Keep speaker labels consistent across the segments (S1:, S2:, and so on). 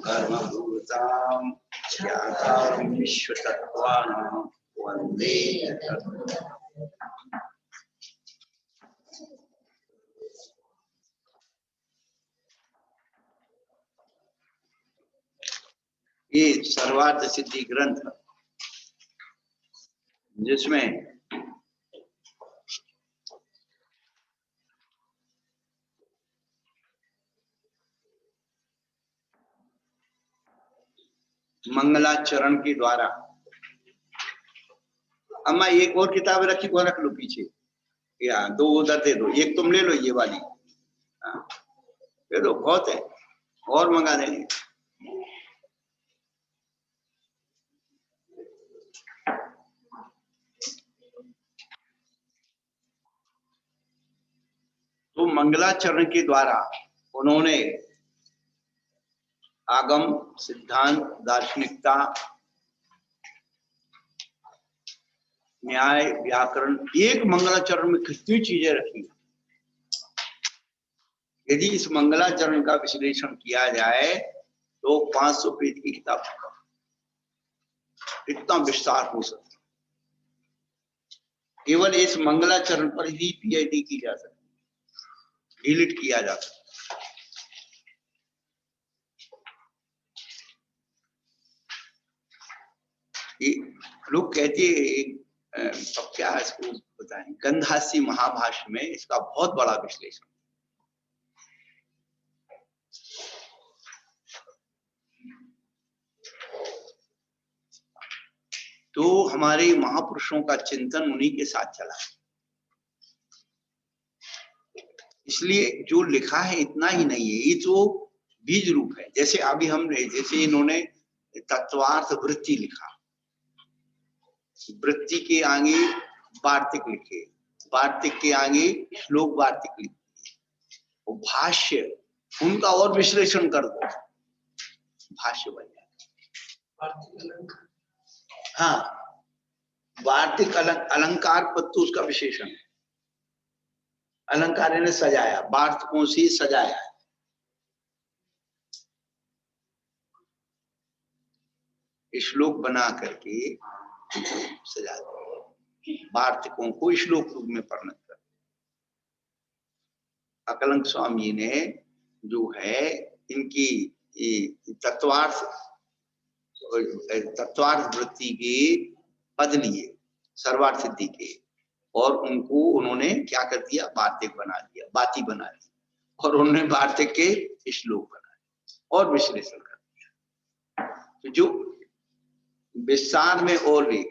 S1: कर्मभूतां ख्यातां विश्वतत्त्वानां वन्दे ये सर्वार्थ सिद्धि ग्रंथ जिसमें मंगलाचरण के द्वारा, अम्मा एक और किताब रखी, वो रख लो पीछे, या दो उधर दे दो, एक तुम ले लो ये वाली, दे दो, बहुत है, और मंगा देंगे। तो मंगलाचरण के द्वारा उन्होंने आगम, सिद्धांत, दार्शनिकता, न्याय, व्याकरण, एक मंगलाचरण में कितनी चीजें रखी। यदि इस मंगलाचरण का विश्लेषण किया जाए तो 500 पेज की किताब इतना विस्तार हो सकता। केवल इस मंगलाचरण पर ही पीएचडी की जा सकती, डिलीट किया जा सकता। लोग कहते हैं, अब क्या इसको बताएं, गंधासी महाभाष्य में इसका बहुत बड़ा विश्लेषण। तो हमारे महापुरुषों का चिंतन उन्हीं के साथ चला, इसलिए जो लिखा है इतना ही नहीं है, ये तो बीज रूप है। जैसे अभी हमने, जैसे इन्होंने तत्वार्थ वृत्ति लिखा, वृत्ति के आगे वार्तिक लिखे, वार्तिक के आगे श्लोक वार्तिक लिखे, और भाष्य उनका और विश्लेषण कर दो, भाष्य बन जाए। हाँ, वार्तिक अलंकार पत्तु उसका विशेषण है। अलंकार ने सजाया, वार्तिकों से सजाया है। श्लोक बना करके सजा दो, वार्तिकों को श्लोक रूप में परिणत कर। अकलंक स्वामी ने जो है इनकी तत्वार्थ वृत्ति के पद लिए सर्वार्थ सिद्धि के, और उनको उन्होंने क्या कर दिया, वार्तिक बना दिया, बाती बना दी, और उन्होंने वार्तिक के श्लोक बना दिए और विश्लेषण कर दिया। तो जो विस्तार में और भी,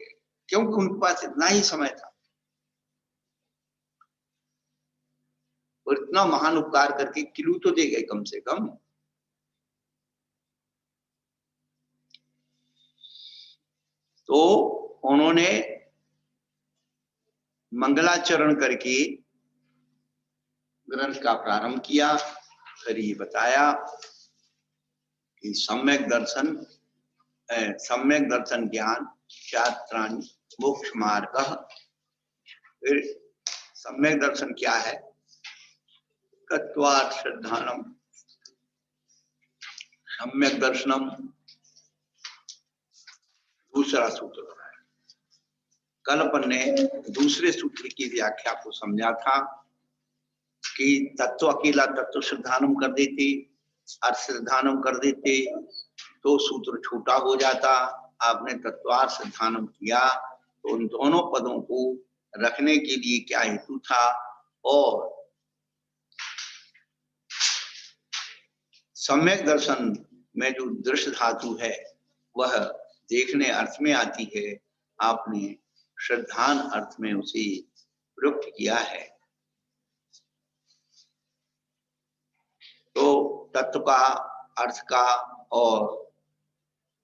S1: क्योंकि उनके पास इतना ही समय था और इतना महान उपकार करके किलू तो दे गए कम से कम। तो उन्होंने मंगलाचरण करके ग्रंथ का प्रारंभ किया। फिर ये बताया कि सम्यक दर्शन ज्ञान शास्त्राणि मोक्ष मार्ग। फिर सम्यक दर्शन क्या है, तत्वार्थ श्रद्धानम सम्यक दर्शनम, दूसरा सूत्र बनाया। कल अपन ने दूसरे सूत्र की व्याख्या को समझा था कि तत्व अकेला तत्व श्रद्धानम कर देते, अर्थ श्रद्धानम कर देते तो सूत्र छोटा हो जाता। आपने तत्वार्थ श्रद्धानम किया तो उन दोनों पदों को रखने के लिए क्या हेतु था, और सम्यक दर्शन में जो दृश्य धातु है वह देखने अर्थ में आती है, आपने श्रद्धान अर्थ में उसे प्रयुक्त किया है। तो तत्व का, अर्थ का और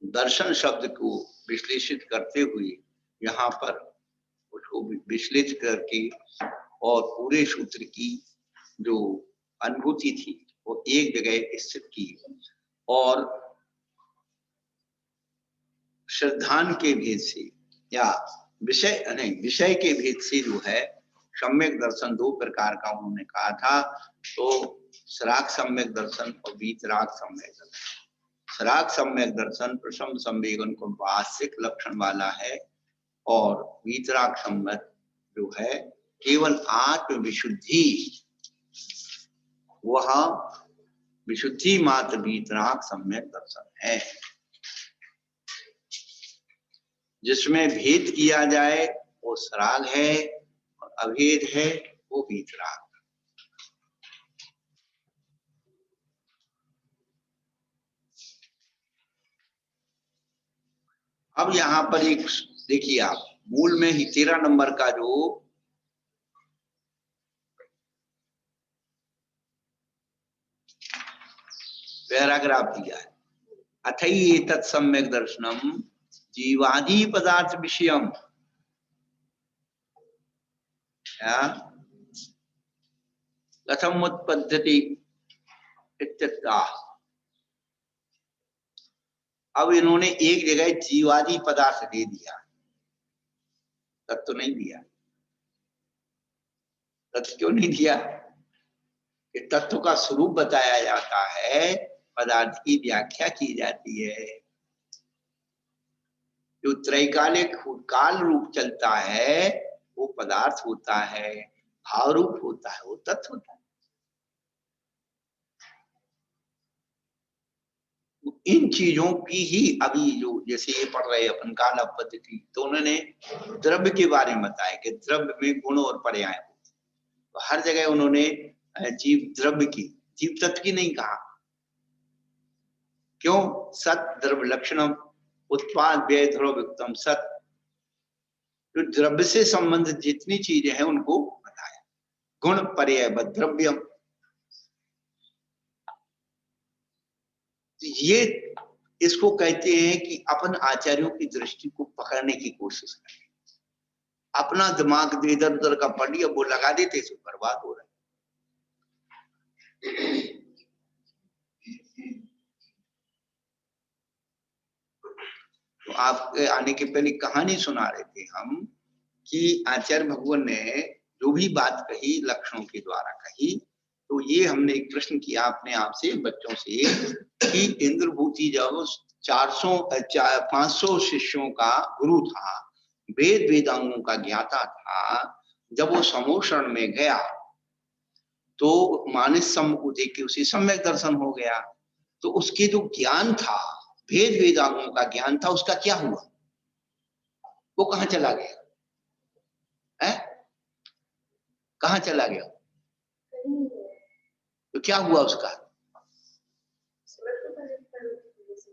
S1: दर्शन शब्द को विश्लेषित करते हुए यहाँ पर उसको विश्लेषित करके और पूरे सूत्र की जो अनुभूति थी वो एक जगह स्थित की, और श्रद्धान के भेद से या विषय के भेद से जो है सम्यक दर्शन दो प्रकार का उन्होंने कहा था। तो सराग सम्यक दर्शन और वीतराग सम्यक दर्शन। सराग सम्यक दर्शन प्रशम संवेगन को वास्तविक लक्षण वाला है, और वीतराग सम्यक जो है केवल आत्म विशुद्धि, वह विशुद्धि मात्र वीतराग सम्यक दर्शन है। जिसमें भेद किया जाए वो सराग है, और अभेद है वो वीतराग। अब यहाँ पर एक देखिए, आप मूल में ही 13 नंबर का जो पैराग्राफ दिया है, अथई तत्सम्यक दर्शनम जीवादि पदार्थ विषयम, कथम उत्पद्यते इत्यतः। अब इन्होंने एक जगह जीवादि पदार्थ दे दिया, तत्व नहीं दिया। तत्व क्यों नहीं दिया? कि तत्व का स्वरूप बताया जाता है, पदार्थ की व्याख्या की जाती है। जो त्रैकालिक काल रूप चलता है वो पदार्थ होता है, भाव रूप होता है वो तत्व होता है। इन चीजों की ही अभी जो जैसे ये पढ़ रहे अपन काल पद्धति, तो उन्होंने द्रव्य के बारे में बताया कि द्रव्य में गुण और पर्याय, तो हर जगह उन्होंने जीव द्रव्य की, जीव तत्व की नहीं कहा। क्यों? सत द्रव्य लक्षणम उत्पाद व्यय ध्रुवयुक्तम सत, जो द्रव्य से संबंधित जितनी चीजें हैं उनको बताया। गुण पर्याय द्रव्यम, ये इसको कहते हैं कि अपन आचार्यों की दृष्टि को पकड़ने की कोशिश करें। अपना दिमाग इधर उधर का पढ़ लिया, वो लगा देते तो बर्बाद हो रहा है। तो आपके आने के पहले कहानी सुना रहे थे हम कि आचार्य भगवान ने जो भी बात कही लक्षणों के द्वारा कही, तो ये हमने एक प्रश्न किया अपने आप से, बच्चों से, कि इंद्रभूति जब 500 शिष्यों का गुरु था, वेद वेदांगों का ज्ञाता था, जब वो समोषण में गया तो मानस सम को देख के उसे सम्यक दर्शन हो गया। तो उसके जो ज्ञान था, वेद वेदांगों का ज्ञान था, उसका क्या हुआ? वो कहाँ चला गया है? कहाँ चला गया? तो क्या हुआ उसका?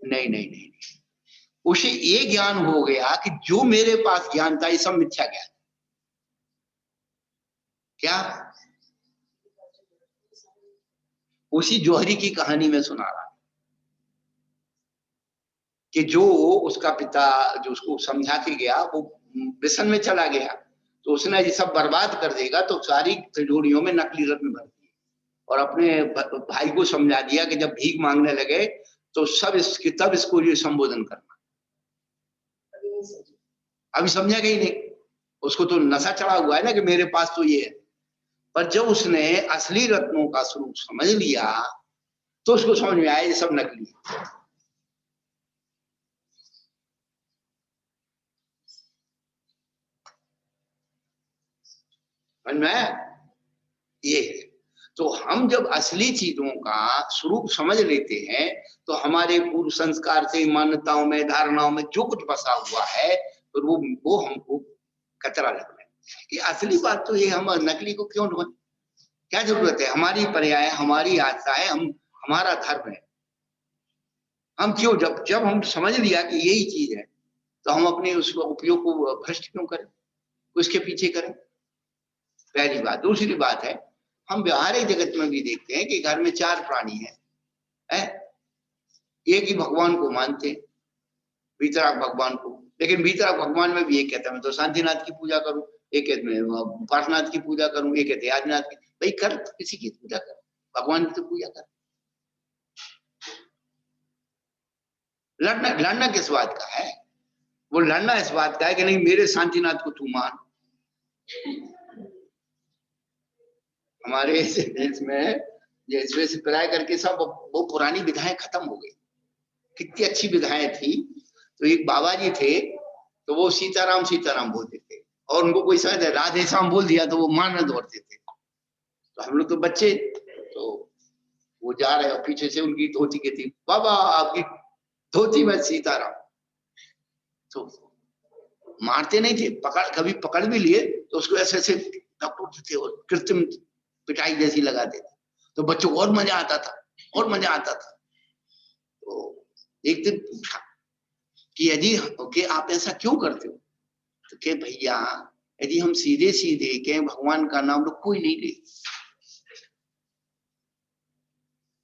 S1: नहीं नहीं नहीं, उसे ये ज्ञान हो गया कि जो मेरे पास ज्ञान था ये सब मिथ्या ज्ञान। क्या? उसी जौहरी की कहानी में सुना रहा कि जो उसका पिता जो उसको समझा के गया वो व्यसन में चला गया, तो उसने ये सब बर्बाद कर देगा, तो सारी तिजोरियों में नकली रत्न भर दिए और अपने भाई को समझा दिया कि जब भीख मांगने लगे तो तब इसको ये संबोधन करना। अभी समझा ही नहीं, उसको तो नशा चढ़ा हुआ है ना कि मेरे पास तो ये है। पर जब उसने असली रत्नों का स्वरूप समझ लिया तो उसको समझ में आया ये सब नकली है। समझ में ये है। तो हम जब असली चीजों का स्वरूप समझ लेते हैं तो हमारे पूर्व संस्कार से मान्यताओं में धारणाओं में जो कुछ बसा हुआ है तो वो हमको कचरा लगता है कि असली बात तो ये, हम नकली को क्यों ढूंढ, क्या जरूरत है? हमारी पर्याय, हमारी आस्था है, हमारा धर्म है। हम क्यों, जब हम समझ लिया कि यही चीज है तो हम अपने उस उपयोग को भ्रष्ट क्यों करें, उसके पीछे करें? पहली बात। दूसरी बात है, हम व्यवहारिक जगत में भी देखते हैं कि घर में 4 प्राणी है? एक ही भगवान को मानते, वीतराग भगवान को, लेकिन वीतराग भगवान में भी एक कहता है मैं तो शांतिनाथ की पूजा करूं, एक कहते मैं पार्शनाथ की पूजा करूं, एक कहते आदिनाथ की। भाई कर, किसी की पूजा कर, भगवान की तो पूजा कर। लड़ना किस बात का है? वो लड़ना इस बात का है कि नहीं मेरे शांतिनाथ को तू मान। हमारे देश में जैसे प्राय करके सब वो पुरानी विधाएं खत्म हो गई कितनी अच्छी विधाएं थी। तो एक बाबा जी थे, तो वो सीताराम सीताराम बोलते थे, और उनको कोई समझ राधे श्याम बोल दिया तो वो मारने दौड़ते थे। तो हम लोग तो बच्चे, तो वो जा रहे और पीछे से उनकी धोती की थी, बाबा आपकी धोती में सीताराम। तो मारते नहीं थे, कभी पकड़ भी लिए तो उसको ऐसे ऐसे धक्के थे और कृत्रिम पिटाई जैसी लगाते थे, तो बच्चों को और मजा आता था, और मजा आता था। तो एक दिन पूछा कि यदि कि आप ऐसा क्यों करते हो, तो कहे भैया यदि हम सीधे सीधे कहें भगवान का नाम तो कोई नहीं ले,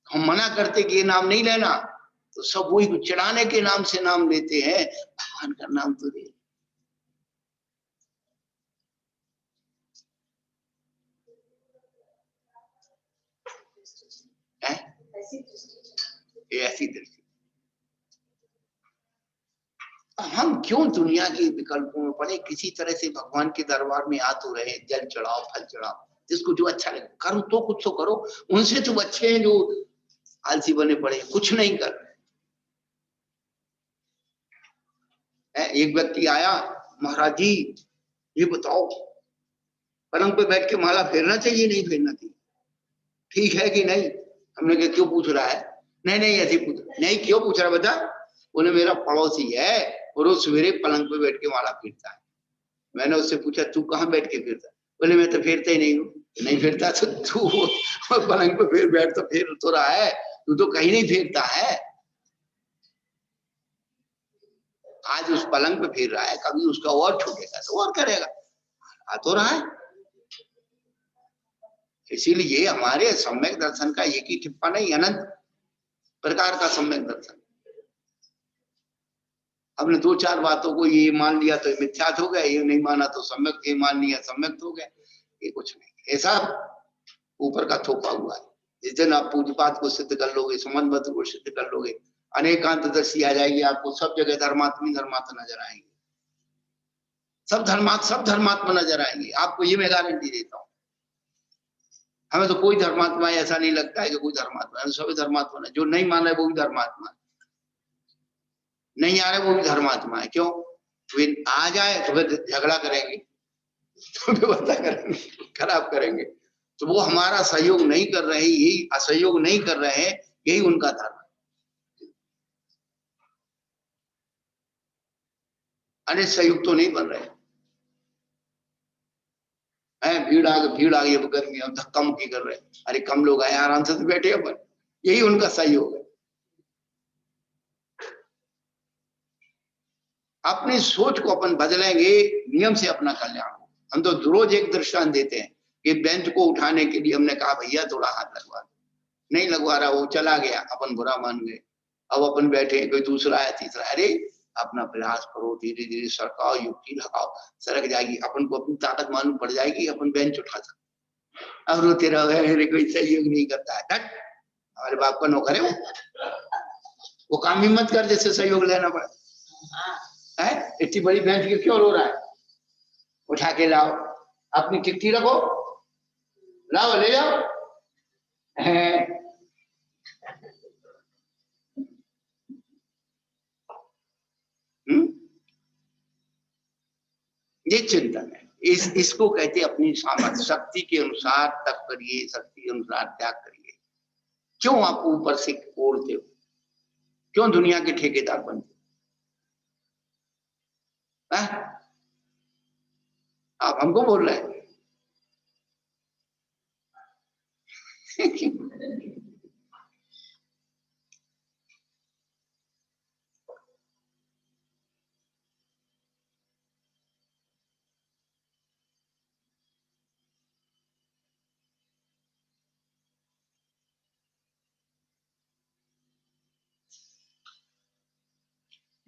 S1: हम मना करते कि ये नाम नहीं लेना, तो सब वही चिढ़ाने के नाम से नाम लेते हैं, भगवान का नाम तो ले। ऐसी दृष्टि हम क्यों दुनिया के विकल्पों में पड़े, किसी तरह से भगवान के दरबार में आ तो रहे, जल चढ़ाओ फल चढ़ाओ, जिसको जो अच्छा लगे करो, तो कुछ तो करो। उनसे तो अच्छे हैं जो आलसी बने पड़े, कुछ नहीं कर रहे। एक व्यक्ति आया, महाराज जी ये बताओ पलंग पे बैठ के माला फेरना चाहिए नहीं फेरना चाहिए, ठीक है कि नहीं? हमने कहा क्यों पूछ रहा है? नहीं नहीं ऐसे पूछ, नहीं क्यों पूछ रहा बता? बोले मेरा पड़ोसी है और वो सवेरे पलंग पे बैठ के माला फेरता है। मैंने उससे पूछा तू कहाँ बैठ के फेरता? बोले मैं तो फेरता ही नहीं हूँ। नहीं फेरता तो तू पलंग पे फिर बैठ तो फेर तो रहा है, तू तो कहीं नहीं फेरता है। आज उस पलंग पे फेर रहा है, कभी उसका और छूटेगा तो और करेगा, आ तो रहा है। इसीलिए हमारे सम्यक दर्शन का एक ही टिप्पा नहीं, अनंत प्रकार का सम्यक दर्शन। हमने दो चार बातों को ये मान लिया तो मिथ्यात हो गया, ये नहीं माना तो सम्यक, ये मान लिया सम्यक हो गया, ये कुछ नहीं। ऐसा ऊपर का थोपा हुआ है। जिस दिन आप पूज्यपात को सिद्ध कर लोगे, संबंध को सिद्ध कर लोगे, अनेकांत दर्शी आ जाएगी आपको, सब जगह धर्मात्मी धर्मात्मा नजर आएंगे, सब धर्मात्मा नजर आएंगे, आपको ये मैं गारंटी देता हूँ। हमें तो कोई धर्मात्मा ऐसा नहीं लगता है कि कोई धर्मात्मा है, सभी धर्मात्मा है। जो नहीं मान रहे वो भी धर्मात्मा है, नहीं आ रहे वो भी धर्मात्मा है। क्यों? वे आ जाए तो फिर झगड़ा करेंगे, तो व्यवस्था करेंगे, खराब करेंगे, तो वो हमारा सहयोग नहीं कर रहे, यही असहयोग नहीं कर रहे हैं, यही उनका धर्म है। अरे सहयोग तो नहीं बन रहे हैं, भीड़ आ गई अब गर्मी, अब धक्का मुक्की कर रहे हैं, अरे कम लोग आए आराम से तो बैठे अपन, यही उनका सहयोग है। अपनी सोच को अपन बदलेंगे, नियम से अपना कल्याण हो। हम तो रोज एक दृष्टांत देते हैं कि बेंच को उठाने के लिए हमने कहा भैया थोड़ा हाथ लगवा दो, नहीं लगवा रहा, वो चला गया, अपन बुरा मान गए। अब अपन बैठे, कोई दूसरा आया तीसरा, अरे अपना प्रयास करो, धीरे धीरे सरकाओ, युक्ति लगाओ, सरक जाएगी, अपन को अपनी ताकत मालूम पड़ जाएगी, अपन बेंच उठा सकते। अब रोते रहो कोई सहयोग नहीं करता है, हमारे बाप का नौकर है वो काम ही मत कर जिससे सहयोग लेना पड़े। है इतनी बड़ी बेंच की क्यों रो रहा है? उठा के लाओ, अपनी चिट्ठी रखो, लाओ ले जाओ। ये चिंतन है, इसको कहते अपनी सामर्थ्य शक्ति के अनुसार तप करिए, शक्ति के अनुसार त्याग करिए। क्यों आप ऊपर से ओढ़ते हो? क्यों दुनिया के ठेकेदार बनते हो? आप हमको बोल रहे हैं?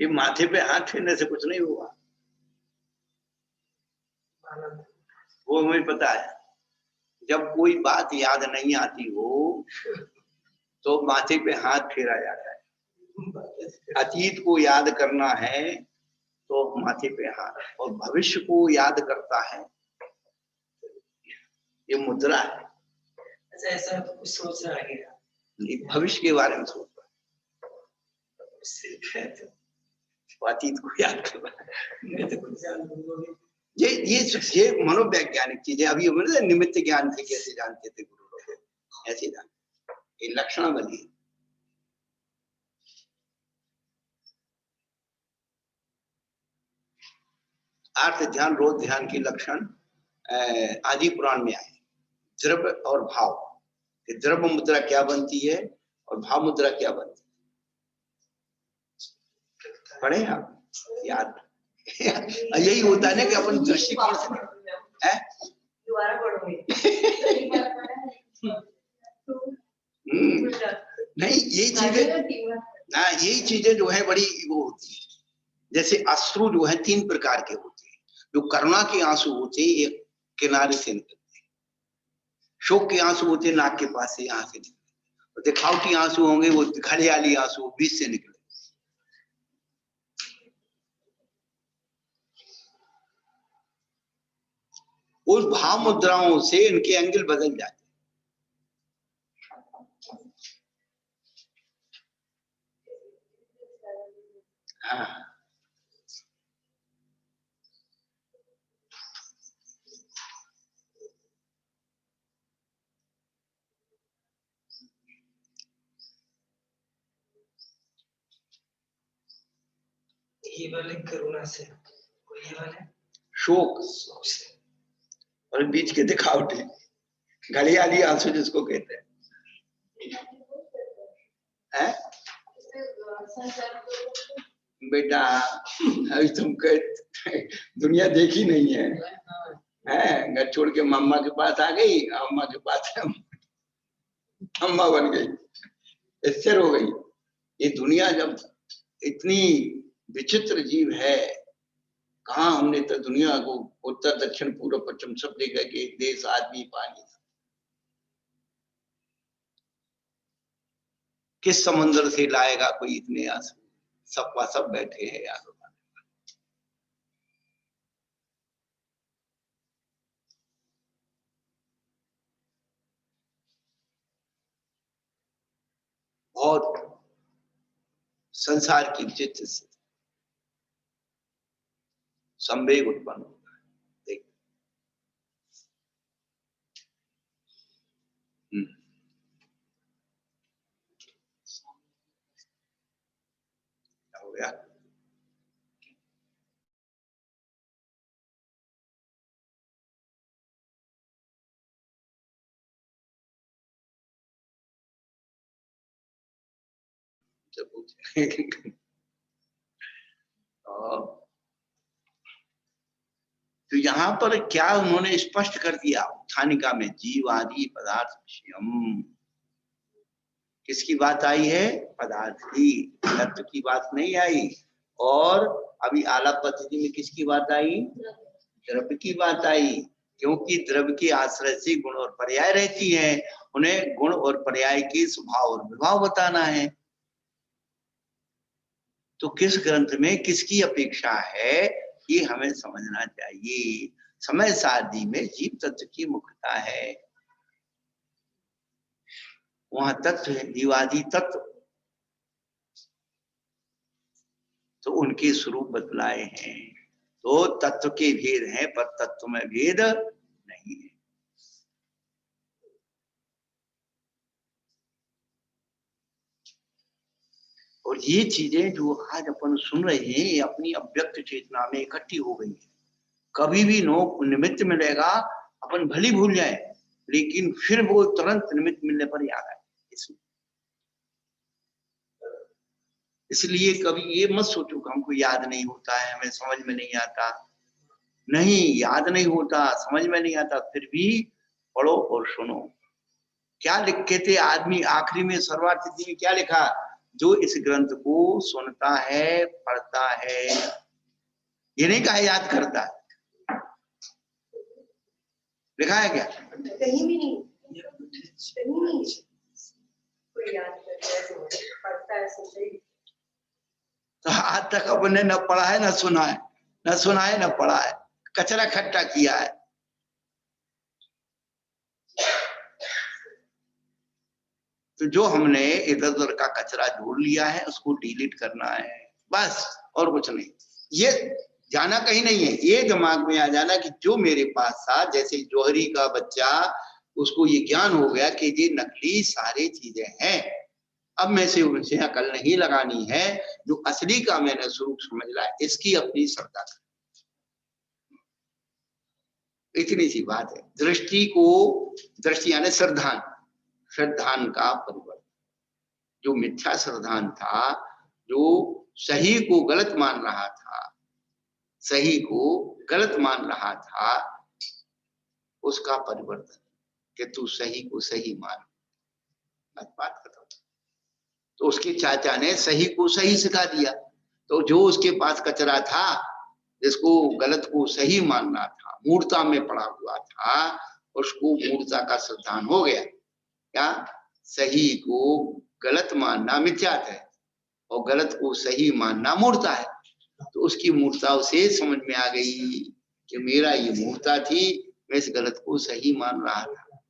S1: ये माथे पे हाथ फेरने से कुछ नहीं हुआ, वो हमें पता है। जब कोई बात याद नहीं आती हो तो माथे पे हाथ फेरा जाता है। अतीत को याद करना है तो माथे पे हाथ, और भविष्य को याद करता है, ये मुद्रा है। ऐसा कुछ सोच रहा है, भविष्य के बारे में सोच रहा है, अतीत को याद करना, ये मनोवैज्ञानिक चीजें। अभी निमित्त ज्ञान से कैसे जानते थे गुरु लोग, ऐसे जानते, ये लक्षणावली। अर्थ ध्यान रोध ध्यान की लक्षण आदि पुराण में आए। द्रव्य और भाव, द्रव्य मुद्रा क्या बनती है और भाव मुद्रा क्या बनती है, पढ़े आप याद। यही होता है ना कि अपन दृष्टिकोण से है। नहीं, यही चीजें जो है बड़ी वो होती है। जैसे अश्रु जो है 3 प्रकार के होते हैं। जो करुणा के आंसू होते हैं एक किनारे से निकलते हैं, शोक के आंसू होते हैं नाक के पास से, यहाँ से निकलते, और दिखावटी आंसू होंगे वो घड़ियाली आंसू बीच से निकले। उस भाव मुद्राओं से इनके एंगल बदल जाते हैं। हाँ,
S2: ये वाले करुणा से, ये वाले
S1: शोक से, और बीच के दिखावटी घड़ियाली आंसू जिसको कहते हैं। है? बेटा अभी तुम दुनिया देखी नहीं है, घर छोड़ के मम्मा के पास आ गई, अम्मा के पास अम्मा बन गई, स्थिर हो गई। ये दुनिया जब इतनी विचित्र जीव है, कहाँ हमने तो दुनिया को उत्तर दक्षिण पूर्व पश्चिम सब देखा कि एक देश आदमी पानी, किस समंदर से लाएगा कोई इतने आंसू, सबका सब बैठे हैं यार। बहुत संसार की विचित्र संवेग उत्पन्न होता है। देख हो गया। तो यहाँ पर क्या उन्होंने स्पष्ट कर दिया उत्थानिका में, जीव आदि पदार्थ विषयम। किसकी बात आई है? पदार्थ की, तत्व की बात नहीं आई। और अभी आलाप पद्धति में किसकी बात आई? द्रव्य की बात आई, क्योंकि द्रव्य के आश्रय से गुण और पर्याय रहती है, उन्हें गुण और पर्याय के स्वभाव और विभाव बताना है। तो किस ग्रंथ में किसकी अपेक्षा है ये हमें समझना चाहिए। समय सारणी में जीव तत्व की मुख्यता है, वहां तत्व है, जीवादि तत्व, तो उनके स्वरूप बतलाए हैं। तो तत्व के भेद हैं पर तत्व में भेद नहीं है। और ये चीजें जो आज अपन सुन रहे हैं ये अपनी अव्यक्त चेतना में इकट्ठी हो गई है। कभी भी निमित्त मिलेगा अपन भली भूल जाए, लेकिन फिर वो तुरंत निमित्त मिलने पर याद आए। इसलिए कभी ये मत सोचो कि हमको याद नहीं होता है, हमें समझ में नहीं आता। नहीं, याद नहीं होता, समझ में नहीं आता, फिर भी पढ़ो और सुनो। क्या लिखे थे आदमी आखिरी में सर्वार्थ में क्या लिखा? जो इस ग्रंथ को सुनता है, पढ़ता है, ये नहीं कहा याद करता है। लिखा है क्या?
S3: कहीं भी नहीं, कहीं नहीं कोई याद करता है।
S1: तो आज तक अपने न पढ़ा है न सुना है, न सुना है न पढ़ा है, कचरा खट्टा किया है। तो जो हमने इधर उधर का कचरा जोड़ लिया है उसको डिलीट करना है, बस, और कुछ नहीं। ये जाना कहीं नहीं है, ये दिमाग में आ जाना कि जो मेरे पास था, जैसे जौहरी का बच्चा, उसको ये ज्ञान हो गया कि ये नकली सारी चीजें हैं, अब मैं से उनसे अकल नहीं लगानी है, जो असली का मैंने स्वरूप समझ ला, इसकी अपनी श्रद्धा। इतनी सी बात है। दृष्टि को, दृष्टि यानी श्रद्धान, श्रद्धान का परिवर्तन। जो मिथ्या श्रद्धान था, जो सही को गलत मान रहा था, सही को गलत मान रहा था, उसका परिवर्तन कि तू सही को सही मान, बात खत्म। तो उसके चाचा ने सही को सही सिखा दिया, तो जो उसके पास कचरा था, जिसको गलत को सही मानना था, मूर्ता में पड़ा हुआ था, उसको मूर्ता का श्रद्धान हो गया। क्या? सही को गलत मानना मिथ्या है और गलत को सही मानना मूर्ता है। तो उसकी मूर्ता उसे समझ में आ गई कि मेरा ये मूर्ता थी, मैं इस गलत को सही मान रहा था,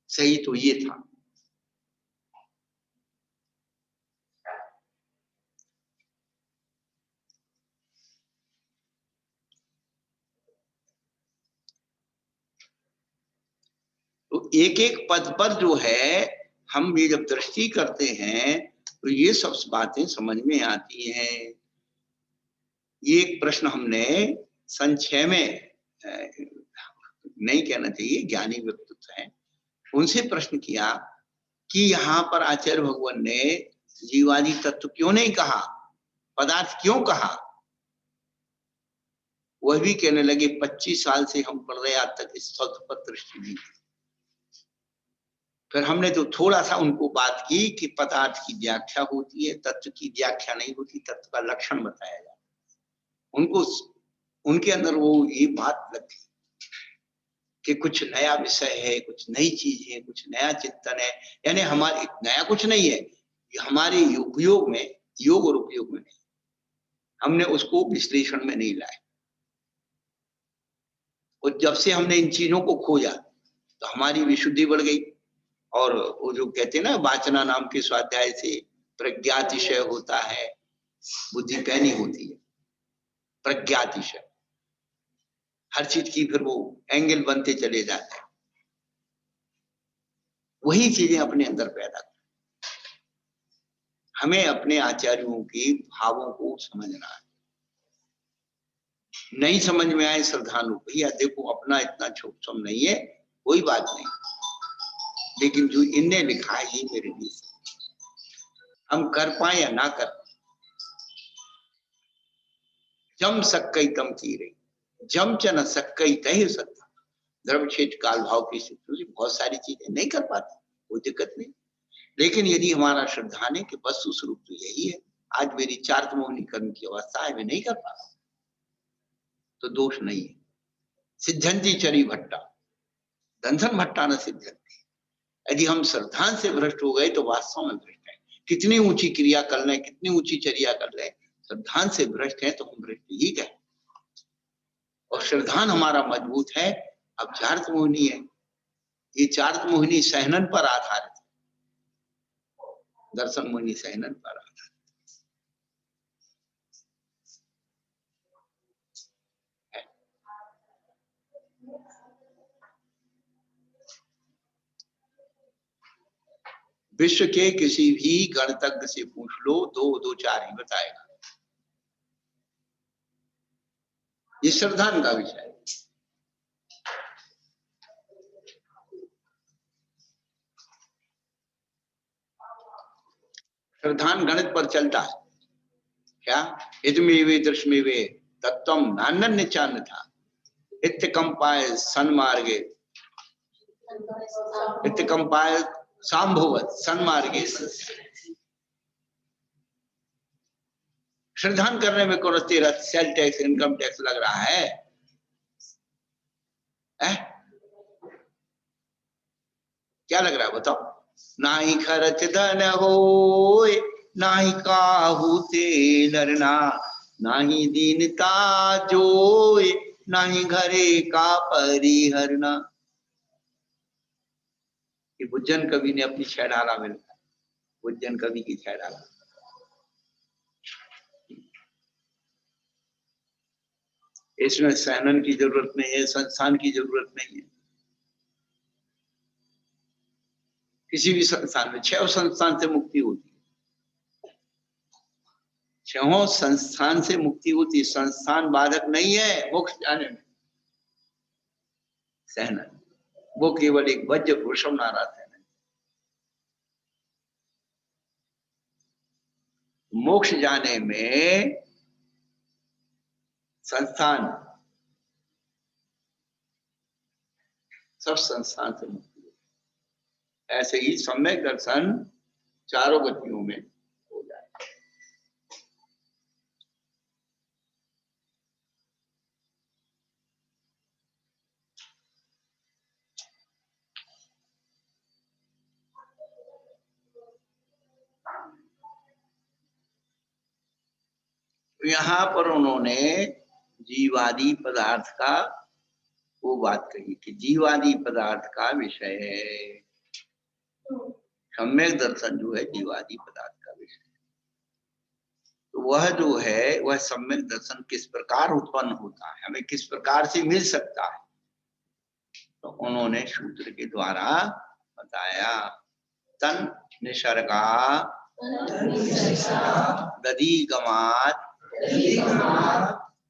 S1: सही तो ये था। तो एक एक पद पर जो है, हम ये जब दृष्टि करते हैं तो ये सब बातें समझ में आती हैं। ये एक प्रश्न हमने सन 6 में, नहीं कहना चाहिए, ज्ञानी व्यक्तित्व हैं, उनसे प्रश्न किया कि यहाँ पर आचार्य भगवान ने जीवादि तत्व क्यों नहीं कहा, पदार्थ क्यों कहा? वह भी कहने लगे 25 साल से हम पढ़ रहे, आज तक इस शब्द पर दृष्टि नहीं। फिर हमने तो थोड़ा सा उनको बात की कि पदार्थ की व्याख्या होती है, तत्व की व्याख्या नहीं होती, तत्व का लक्षण बताया जाता है। उनको, उनके अंदर वो ये बात लगी कि कुछ नया विषय है, कुछ नई चीज है, कुछ नया चिंतन है। यानी हमारे नया कुछ नहीं है, हमारे उपयोग में, योग और उपयोग में नहीं, हमने उसको विश्लेषण में नहीं लाए। और जब से हमने इन चीजों को खोजा तो हमारी विशुद्धि बढ़ गई। और वो जो कहते हैं ना, वाचना नाम के स्वाध्याय से प्रज्ञातिशय होता है, बुद्धि पैनी होती है, प्रज्ञातिशय। हर चीज की फिर वो एंगल बनते चले जाते हैं, वही चीजें अपने अंदर पैदा कर। हमें अपने आचार्यों के भावों को समझना है। नहीं समझ में आए श्रद्धालु, भैया देखो अपना इतना छोटसम नहीं है, कोई बात नहीं, लेकिन जो इनने लिखा है ये मेरे लिए, हम कर पाए या ना कर, जम सक्कई तम की रही, जम च न सक्कई तह सकता। द्रव्य क्षेत्र काल भाव की स्थिति, बहुत सारी चीजें नहीं कर पाते, कोई दिक्कत नहीं। लेकिन यदि हमारा श्रद्धान है कि वस्तु स्वरूप तो यही है, आज मेरी चार्त मोहनी कर्म की अवस्था है, मैं नहीं कर पा रहा, तो दोष नहीं है। सिद्धंती चरी भट्टा धनधन भट्टा न सिद्धंती। यदि हम श्रद्धान से भ्रष्ट हो गए तो वास्तव में भ्रष्ट है। कितनी ऊंची क्रिया कर लें, कितनी ऊंची चर्या कर लें, श्रद्धान से भ्रष्ट है तो हम भ्रष्ट ही कहें। और श्रद्धान हमारा मजबूत है। अब चार्त मोहिनी है, ये चार्त मोहिनी सहनन पर आधारित है, दर्शन मोहिनी सहनन पर आधारित। विश्व के किसी भी गणतज्ञ से पूछ लो, 2-2-4 ही बताएगा। ये श्रद्धान का विषय है। श्रद्धान गणित पर चलता है क्या? इदमेवे दृश्मेवे तत्वम नान्य चान्य था, इत्य कंपाय सन्मार्गे, इत्य कंपाय सांभवत सन्मार्गे। श्रद्धान करने में कौन तेरा सेल टैक्स, इनकम टैक्स लग रहा है? क्या लग रहा है बताओ? ना ही खर्च धन होए, ना ही काहू ते डरना, ना ही दीनता जोए, ना ही घरे का परिहरना। कि बुज्जन कवि ने अपनी छह ढाला में लिखा, बुज्जन कवि की छह ढाला। इसमें सहनन की जरूरत नहीं है, संस्थान की जरूरत नहीं है। किसी भी संस्थान में छह संस्थान से मुक्ति होती है, छहों संस्थान से मुक्ति होती, संस्थान बाधक नहीं है मोक्ष जाने में। सहनन वो केवल एक वज्र वृषभ नाराज है। मोक्ष जाने में संस्थान, सब संस्थान से मुक्ति है। ऐसे ही सम्यक दर्शन चारों गतियों में हो जाए। यहाँ पर उन्होंने जीवादि पदार्थ का वो बात कही कि जीवादि पदार्थ का विषय है। सम्यक दर्शन जो है जीवादि पदार्थ का विषय, तो वह जो है वह सम्यक दर्शन किस प्रकार उत्पन्न होता है, हमें किस प्रकार से मिल सकता है, तो उन्होंने सूत्र के द्वारा बताया। तन निसर्गा दधी गमात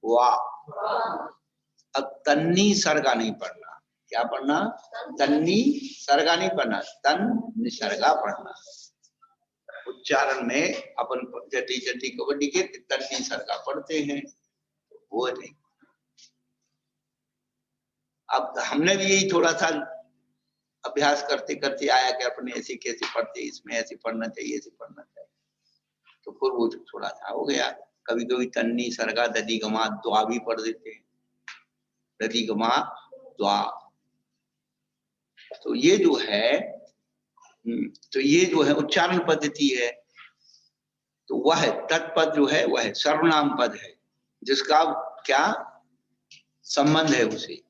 S1: वा। अब तन्नी सर्गा नहीं पढ़ना, क्या पढ़ना? तन्नी सर्गा नहीं पढ़ना, तन निसर्गा पढ़ना। उच्चारण में अपन जटी जटी कबड्डी के तन्नी सर्गा पढ़ते हैं, वो नहीं। अब हमने भी यही थोड़ा सा अभ्यास करते करते आया कि अपने ऐसे कैसे पढ़ते, इसमें ऐसे पढ़ना चाहिए, ऐसे पढ़ना चाहिए, तो फिर वो थोड़ा सा हो गया। कभी कभी तन्नी सर्गा दधी गमा द्वा भी पढ़ देते हैं, दधी गमा द्वा। तो ये जो है उच्चारण पद्धति है। तो वह तत्पद जो है वह सर्वनाम पद है, जिसका क्या संबंध है उसे।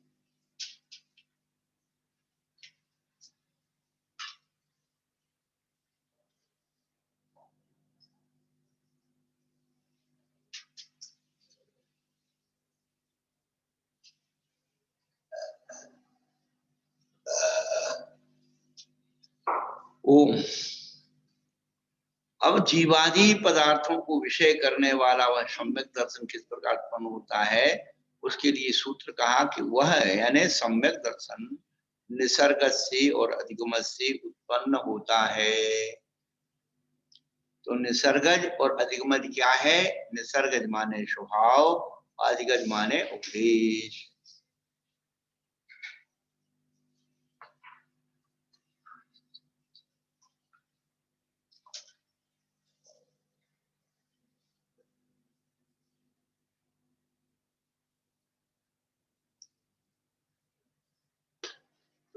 S1: ओम। अब जीवादि पदार्थों को विषय करने वाला वह सम्यक दर्शन किस प्रकार उत्पन्न होता है, उसके लिए सूत्र कहा कि वह यानी सम्यक दर्शन निसर्ग से और अधिगम से उत्पन्न होता है। तो निसर्गज और अधिगमज क्या है? निसर्गज माने स्वभाव, अधिगज माने उपदेश।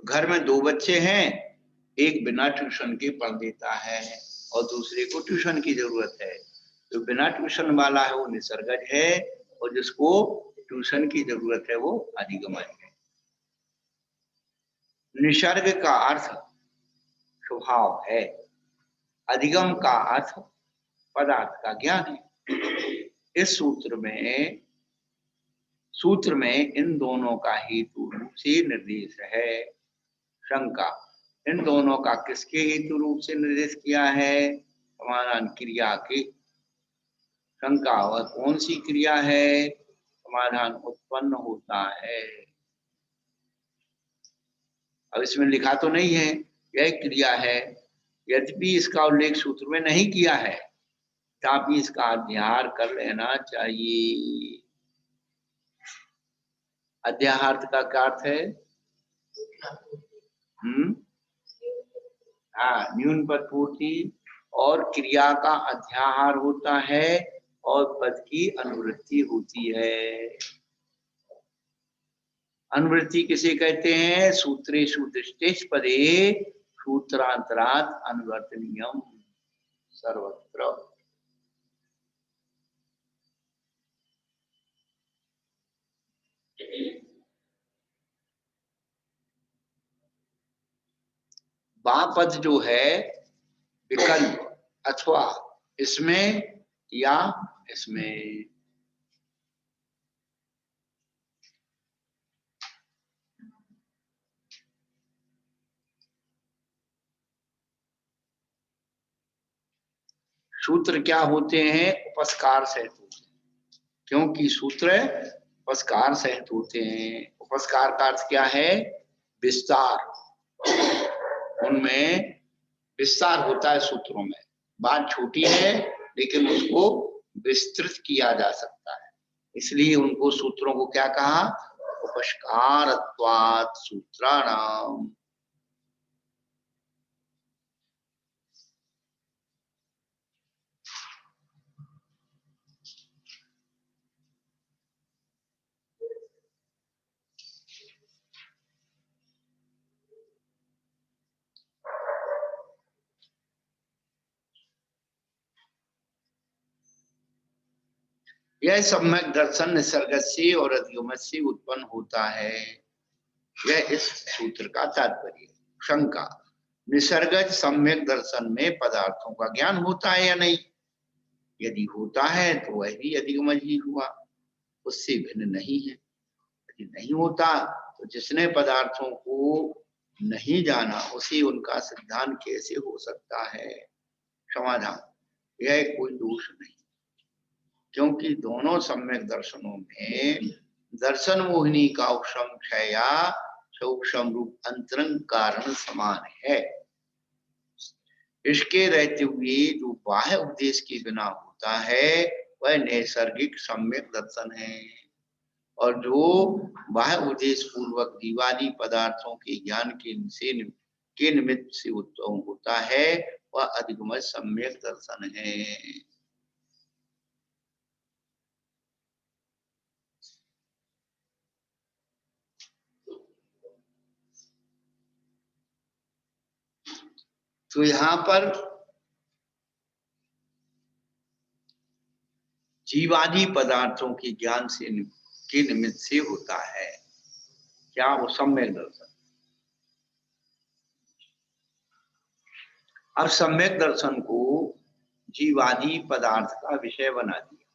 S1: घर में दो बच्चे हैं, एक बिना ट्यूशन के पढ़ देता है और दूसरे को ट्यूशन की जरूरत है। जो बिना ट्यूशन वाला है वो निसर्गज है और जिसको ट्यूशन की जरूरत है वो अधिगमज है। निसर्ग का अर्थ स्वभाव है, अधिगम का अर्थ पदार्थ का ज्ञान है। इस सूत्र में इन दोनों का हेतु रूप से निर्देश है। शंका, इन दोनों का किसके हेतु रूप से निर्देश किया है? समाधान, क्रिया के। शंका, वह कौन सी क्रिया है? समाधान, उत्पन्न होता है। अब इसमें लिखा तो नहीं है यह क्रिया है, यद्यपि इसका उल्लेख सूत्र में नहीं किया है, तथापि इसका अध्याहार कर लेना चाहिए। अध्याहार्थ का क्या अर्थ है? हाँ, न्यून पद पूर्ति और क्रिया का अध्याहार होता है और पद की अनुवृत्ति होती है। अनुवृत्ति किसे कहते हैं? सूत्रेषु दृष्टेष पदे सूत्रांतरात् अनुवर्तनीयम सर्वत्र। बापद जो है विकल्प अथवा इसमें या इसमें। सूत्र क्या होते हैं? उपस्कार सहित होते हैं, क्योंकि सूत्र उपस्कार सहित होते हैं। उपस्कार का अर्थ क्या है? विस्तार। उनमें विस्तार होता है सूत्रों में। बात छोटी है लेकिन उसको विस्तृत किया जा सकता है, इसलिए उनको सूत्रों को क्या कहा? उपस्कारत्वात् सूत्राणाम। यह सम्यक दर्शन निसर्ग से और अधिगम से उत्पन्न होता है, यह इस सूत्र का तात्पर्य है। शंका: निसर्गज सम्यक दर्शन में पदार्थों का ज्ञान होता है या नहीं? यदि होता है तो वह भी अधिगमज ही हुआ, उससे भिन्न नहीं है। यदि नहीं होता तो जिसने पदार्थों को नहीं जाना उसे उनका सिद्धांत कैसे हो सकता है? समाधान: यह कोई दोष नहीं, क्योंकि दोनों सम्यक दर्शनों में दर्शन मोहिनी का उपशम क्षय या सूक्ष्म रूप अंतरंग कारण समान है। इसके रहते हुए जो बाह्य उपदेश के बिना होता है वह नैसर्गिक सम्यक दर्शन है, और जो बाह्य उपदेश पूर्वक जीवादि पदार्थों के ज्ञान के निमित्त से उत्पन्न होता है वह अधिगम सम्यक दर्शन है। तो यहां पर जीवादि पदार्थों के ज्ञान से के निमित्त से होता है क्या? वो सम्यक दर्शन। अब सम्यक दर्शन को जीवादि पदार्थ का विषय बना दिया।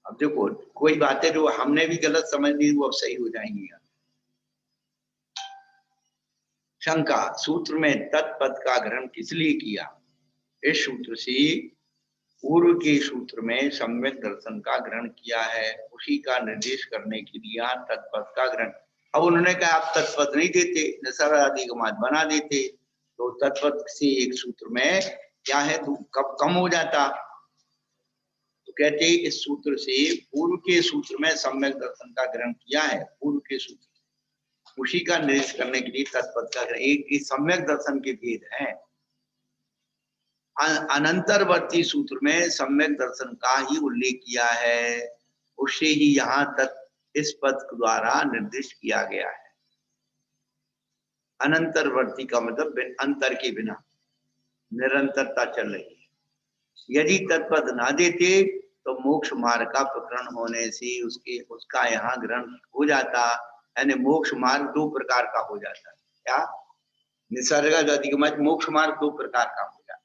S1: अब देखो, कोई बातें जो हमने भी गलत समझ ली वो अब सही हो जाएंगी। शंका: सूत्र में तत्पद का ग्रहण किस लिए किया? इस सूत्र से पूर्व के सूत्र में सम्यक दर्शन का ग्रहण किया है, उसी का निर्देश करने के लिए यहाँ तत्पद का ग्रहण। अब उन्होंने कहा आप तत्पद नहीं देते, निसर्ग आदि बना देते, तो तत्पद से एक सूत्र में क्या है तो कब कम हो जाता। तो कहते इस सूत्र से पूर्व के सूत्र में सम्यक दर्शन का ग्रहण किया है, पूर्व के सूत्र उसी का निर्देश करने के लिए तत्पद का ग्रहण। एक सम्यक दर्शन के भेद हैं। अनंतरवर्ती सूत्र में सम्यक दर्शन का ही उल्लेख किया है, उससे ही यहाँ तक इस पद द्वारा निर्दिष्ट किया गया है। अनंतरवर्ती का मतलब अंतर के बिना निरंतरता चल रही है। यदि तत्पद ना देते तो मोक्ष मार्ग का प्रकरण होने से उसका यहाँ ग्रहण हो जाता, यानी मोक्ष मार्ग दो प्रकार का हो जाता है। क्या? निसर्ग अधिगमज मोक्ष मार्ग दो प्रकार का हो जाता है,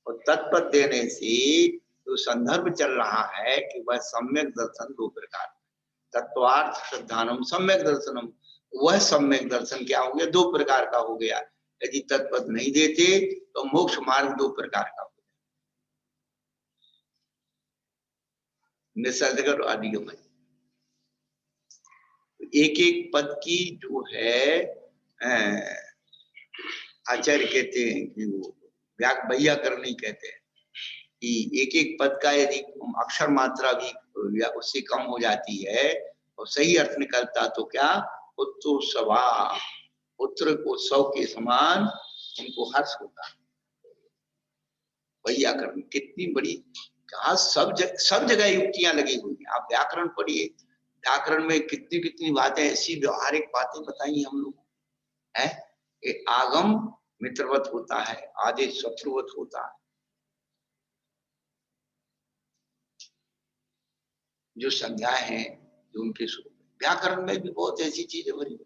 S1: और तत्पद देने से जो संदर्भ चल रहा है कि वह सम्यक दर्शन दो प्रकार, तत्वार्थ श्रद्धानम सम्यक दर्शनम, वह सम्यक दर्शन क्या हो गया? दो प्रकार का हो गया। यदि तत्पद नहीं देते तो मोक्ष मार्ग दो प्रकार का हो गया, निसर्ग और अधिगमज। एक एक पद की जो है आचार्य कहते हैं कि वो व्याकरणीय कहते हैं कि एक एक पद का यदि अक्षर मात्रा भी या उससे कम हो जाती है और सही अर्थ निकलता तो क्या? उत्तोत्सवा, उत्तर उत्सव के समान उनको हर्ष होता। व्याकरण कितनी बड़ी, कहा सब जगह युक्तियां लगी हुई हैं। आप व्याकरण पढ़िए, व्याकरण में कितनी कितनी बातें ऐसी व्यवहारिक बातें बताई हम लोग है। आगम मित्रवत होता है, आदेश शत्रुवत होता है। जो संज्ञा है जो उनके स्वरूप, व्याकरण में भी बहुत ऐसी चीजें भरी।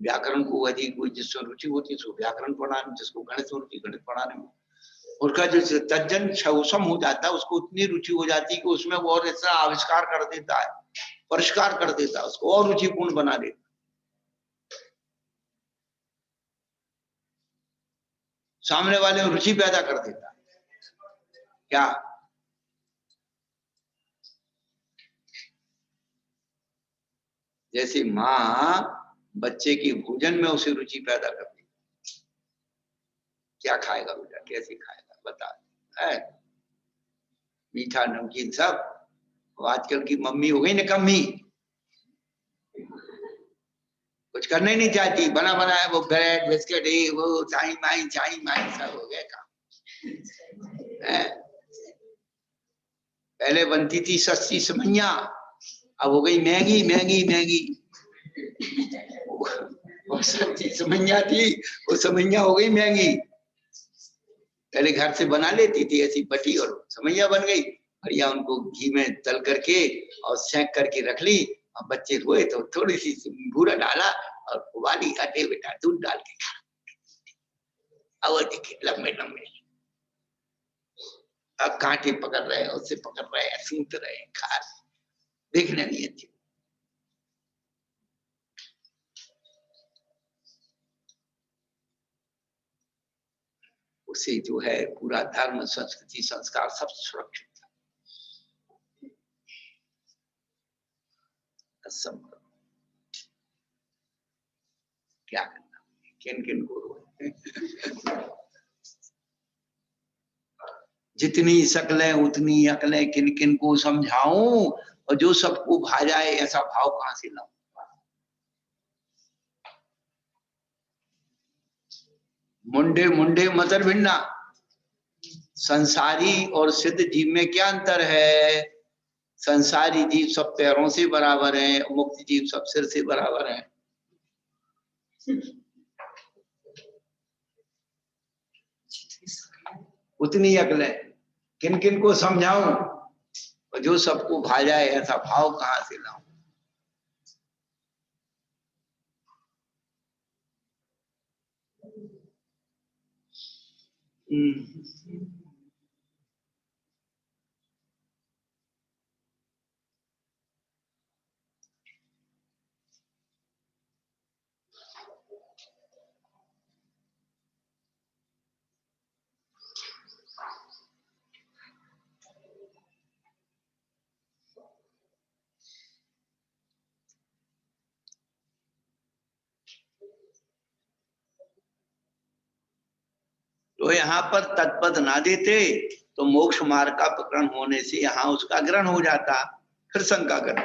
S1: व्याकरण को यदि कोई जिसमें रुचि होती है उसको व्याकरण पढ़ाने, जिसको गणित में रुचि गणित पढ़ाने में, उसका जो तज्जन क्षौसम हो जाता है उसको उतनी रुचि हो जाती है कि उसमें वो और ऐसा आविष्कार कर देता है, परिष्कार कर देता है, उसको और रुचिपूर्ण बना देता है। सामने वाले में रुचि पैदा कर देता है। क्या जैसे माँ बच्चे की भोजन में उसे रुचि पैदा कर दी, क्या खाएगा बेटा, कैसे खाएगा बता है, मीठा नमकीन सब। आजकल की मम्मी हो गई निकम्मी, कुछ करना ही नहीं चाहती, बना बनाया वो ब्रेड बिस्किट वो चाई माई सब हो गया काम। पहले बनती थी सस्ती समैया, अब हो गई मैगी मैगी मैगी। वो सस्ती समैया थी, वो समैया हो गई महंगी। पहले घर से बना लेती थी ऐसी बटी और समैया बन गई, बढ़िया उनको घी में तल करके और सेंक करके रख ली। और बच्चे रोए तो थोड़ी सी भूरा डाला और उबाली, आटे बेटा दूध डाल के खा। अब देखिए लंबे लंबे अब कांटे पकड़ रहे हैं, उससे पकड़ रहे हैं, सूंघ रहे हैं, खा रहे, देखने नहीं अच्छी। उसे जो है पूरा धर्म संस्कृति संस्कार सब सुरक्षित था। क्या करना, किन किन को जितनी शकलें उतनी अकलें, किन किन को समझाऊं, और जो सबको भा जाए ऐसा भाव कहां से लाऊं। मुंडे मुंडे मतर भिन्ना, संसारी और सिद्ध जीव में क्या अंतर है? संसारी जीव सब पैरों से बराबर है, मुक्त जीव सब सिर से बराबर है। उतनी अकलें, किन किन को समझाऊं और जो सबको भा जाए ऐसा भाव कहां से लाऊं। तो यहाँ पर तत्पद ना देते तो मोक्ष मार्ग का प्रकरण होने से यहाँ उसका ग्रहण हो जाता, फिर शंका करते।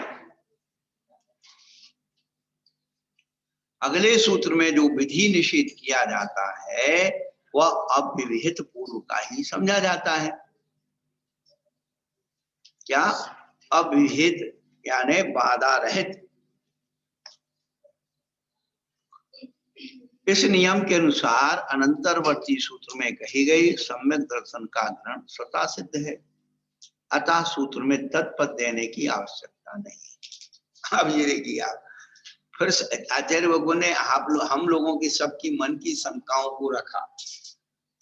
S1: अगले सूत्र में जो विधि निषेध किया जाता है वह अविहित पूर्व का ही समझा जाता है। क्या? अविहित यानी बाधा रहित। इस नियम के अनुसार अनंतरवर्ती सूत्र में कही गई सम्यक दर्शन का ग्रहण स्वतः सिद्ध है, अतः सूत्र में तत्पद देने की आवश्यकता नहीं। अब ये देखिए आप, फिर आचार्य भगवान ने हम लोगों की सबकी मन की शंकाओं को रखा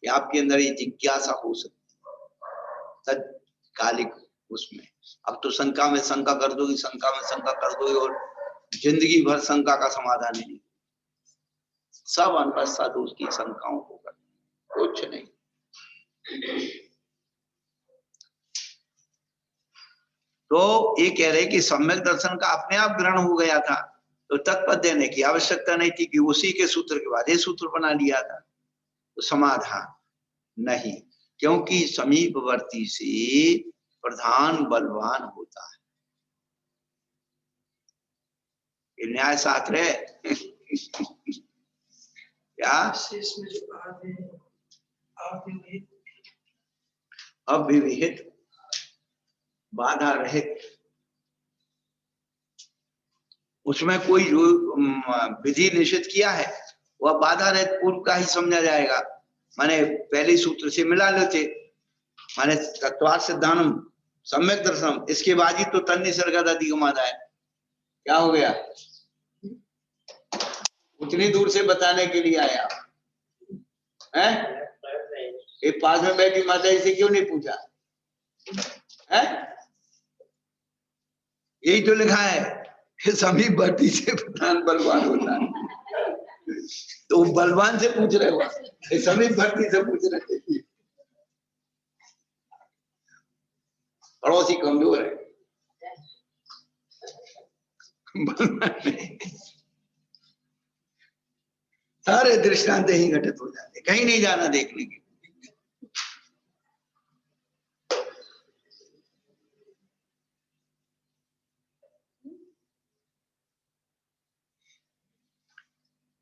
S1: कि आपके अंदर ये जिज्ञासा हो सकती है तत्कालिक उसमें। अब तो शंका में शंका कर दोगी, शंका में शंका कर दोगी और जिंदगी भर शंका का समाधान नहीं। सब अनवस्था दोष की शंकाओं को कर, कुछ नहीं। तो ये कह रहे कि सम्यक दर्शन का अपने आप ग्रहण हो गया था तो तत्पद देने की आवश्यकता नहीं थी कि उसी के सूत्र के बाद ये सूत्र बना लिया था। तो समाधान नहीं, क्योंकि समीपवर्ती से प्रधान बलवान होता है। ये न्याय शास्त्र है। क्या? अविहित बाधा रहित, उसमें कोई जो विधि निषेध किया है वह बाधा रहित पूर्व का ही समझा जाएगा। माने पहले सूत्र से मिला लेते, माने तत्वार्थ सिद्धांतम सम्यक दर्शनम, इसके बाद ही तो तन्निसर्गादि अधिगमादाय, क्या हो गया? उतनी दूर से बताने के लिए आया है? ये पास में बैठी माता जी से क्यों नहीं पूछा है? यही तो लिखा है कि समीप भर्ती से प्रधान बलवान होता है। तो बलवान से पूछ रहे हो, समीप भर्ती से पूछ रहे थे। पड़ोसी कमजोर है, सारे दृष्टांत ही घटित हो जाते, कहीं नहीं जाना देखने के।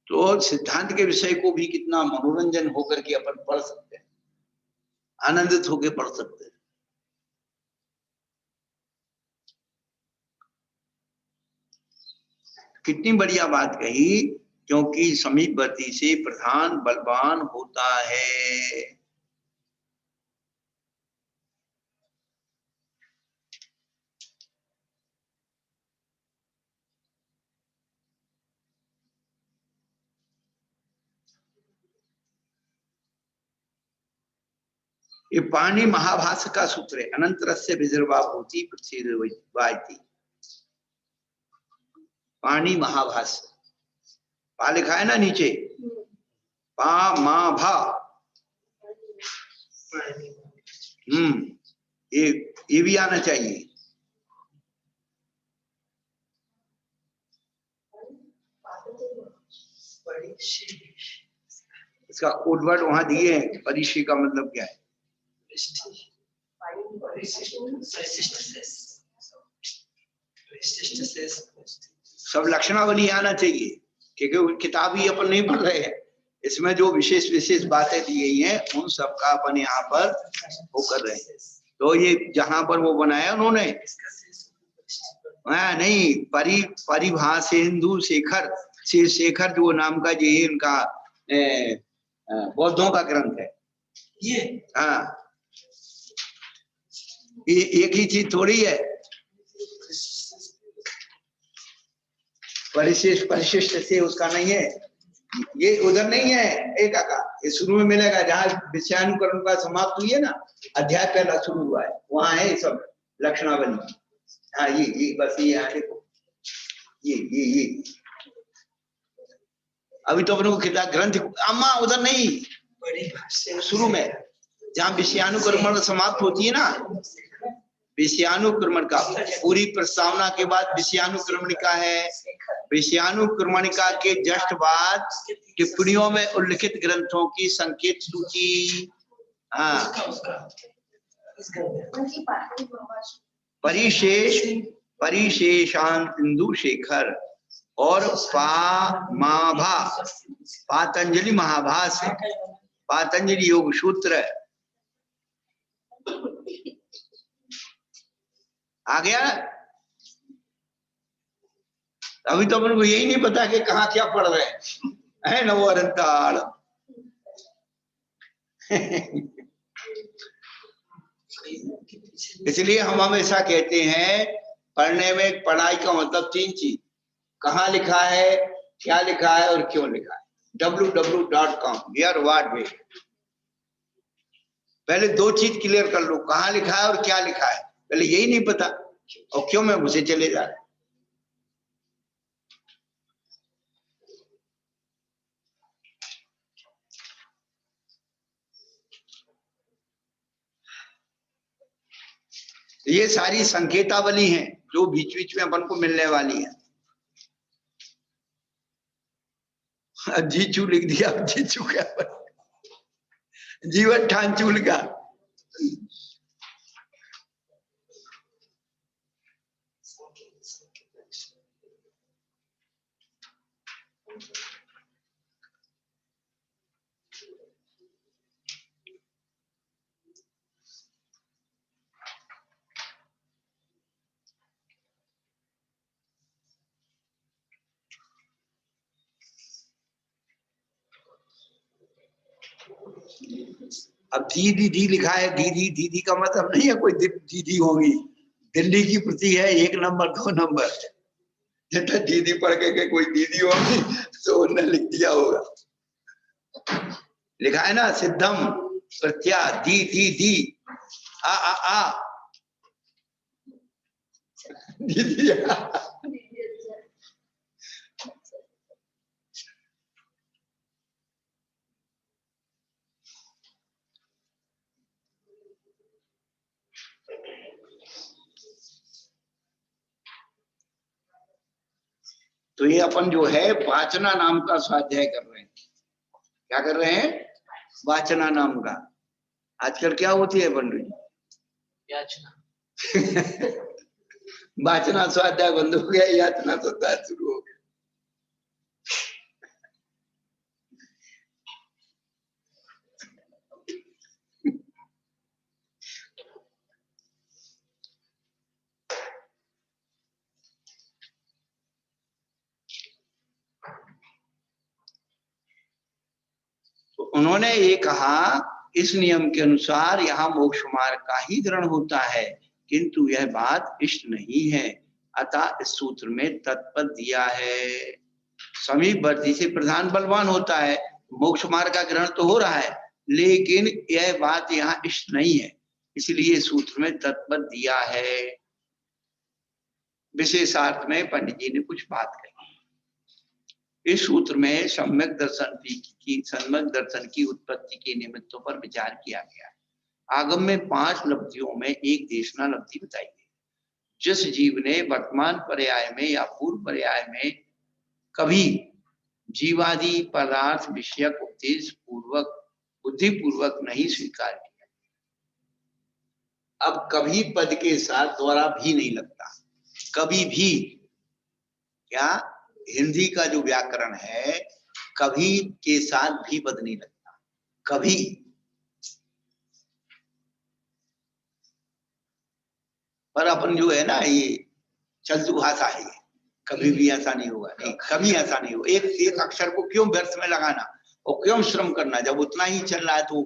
S1: तो सिद्धांत के विषय को भी कितना मनोरंजन होकर के अपन पढ़ सकते हैं, आनंदित होकर पढ़ सकते हैं। कितनी बढ़िया बात कही, क्योंकि समीपवर्ती से प्रधान बलवान होता है। ये पाणि महाभाष्य का सूत्र है, अनंतरस्य विजर्भाभूति प्रतिवायति। पाणि महाभाष्य, पा लिखा है ना नीचे, पा मा भा। ये भी आना चाहिए। इसका कोड वर्ड वहां दिए हैं, परिषी का मतलब क्या है? सब लक्षणावली आना चाहिए, क्योंकि किताब ही अपन नहीं पढ़ रहे हैं, इसमें जो विशेष विशेष बातें दी गई हैं उन सब का अपन यहाँ पर वो कर रहे हैं। तो ये जहां पर वो बनाया उन्होंने, नहीं, परिभाषेन्दु शेखर, शेखर जो नाम का ये इनका बौद्धों का ग्रंथ है ये। हाँ, ये एक ही चीज थोड़ी है, परिशिष्ट परिशिष्ट से उसका नहीं है, ये उधर नहीं है। एक आका ये शुरू में मिलेगा, जहाँ विषयानुकरण का समाप्त हुई है ना, अध्याय पहला शुरू हुआ है, वहां है सब लक्षणावली। हाँ, ये बस ये यहाँ देखो, ये अभी तो अपने को किताब ग्रंथ अम्मा उधर नहीं, शुरू में जहाँ विषयानुक्रमण समाप्त होती है ना, विषयानुक्रमण का पूरी प्रस्तावना के बाद विषयानुक्रमणिका है, विषयानुक्रमणिका के जस्ट बाद टिप्पणियों में उल्लिखित ग्रंथों की संकेत सूची। हाँ, परिशेषांतु शेखर और पामाभा, पातंजलि महाभाष्य, पातंजलि योग सूत्र आ गया। अभी तो अपन को यही नहीं पता कि कहाँ क्या पढ़ रहे हैं, नवो अरंताड़। इसलिए हम हमेशा कहते हैं, पढ़ने में पढ़ाई का मतलब 3 चीज, कहाँ लिखा है, क्या लिखा है और क्यों लिखा है। www.com, where what way. पहले 2 चीज क्लियर कर लो, कहाँ लिखा है और क्या लिखा है। पहले यही नहीं पता और क्यों में घुसे चले जा रहे। ये सारी संकेतावली हैं जो बीच बीच में अपन को मिलने वाली है। जीचू लिख दिया, जीचू क्या, जीवन ठान चूल का। अब दीदी लिखा है, दीदी का मतलब नहीं है कोई दीदी होगी, दिल्ली की प्रति है, 1 नंबर 2 नंबर। तो दीदी पढ़ के कोई दीदी होगी तो उन्होंने लिख दिया होगा। लिखा है ना, सिद्धम प्रत्या दी दी दी आ दीदी। तो ये अपन जो है वाचना नाम का स्वाध्याय कर रहे हैं। क्या कर रहे हैं? वाचना नाम का। आजकल क्या होती है बंधु जी? याचना। वाचना स्वाध्याय बंद हो गया, याचना स्वाध्याय शुरू हो गया। तो उन्होंने ये कहा, इस नियम के अनुसार यहाँ मोक्ष मार्ग का ही ग्रहण होता है, किंतु यह बात इष्ट नहीं है। अतः इस सूत्र में तत्पद दिया है। समीपवर्ती से प्रधान बलवान होता है, मोक्ष मार्ग का ग्रहण तो हो रहा है, लेकिन यह बात यहाँ इष्ट नहीं है, इसलिए सूत्र में तत्पद दिया है। विशेषार्थ में पंडित जी ने कुछ बात कही। इस सूत्र में सम्यक दर्शन की उत्पत्ति के निमित्तों पर विचार किया गया है। आगम में 5 लब्धियों में एक देशना लब्धि बताई गई। जिस जीव ने वर्तमान पर्याय में या पूर्व पर्याय में कभी जीवादि पदार्थ विषयक उपदेश पूर्वक बुद्धि पूर्वक नहीं स्वीकार किया, अब कभी पद के साथ द्वारा भी नहीं लगता। कभी भी, क्या हिंदी का जो व्याकरण है, कभी के साथ भी पद नहीं लगता। कभी, पर अपन जो है ना, ये चलतू भाषा है, कभी भी ऐसा नहीं होगा। नहीं, कभी ऐसा नहीं होगा। एक अक्षर को क्यों व्यर्थ में लगाना और क्यों श्रम करना, जब उतना ही चल रहा है तो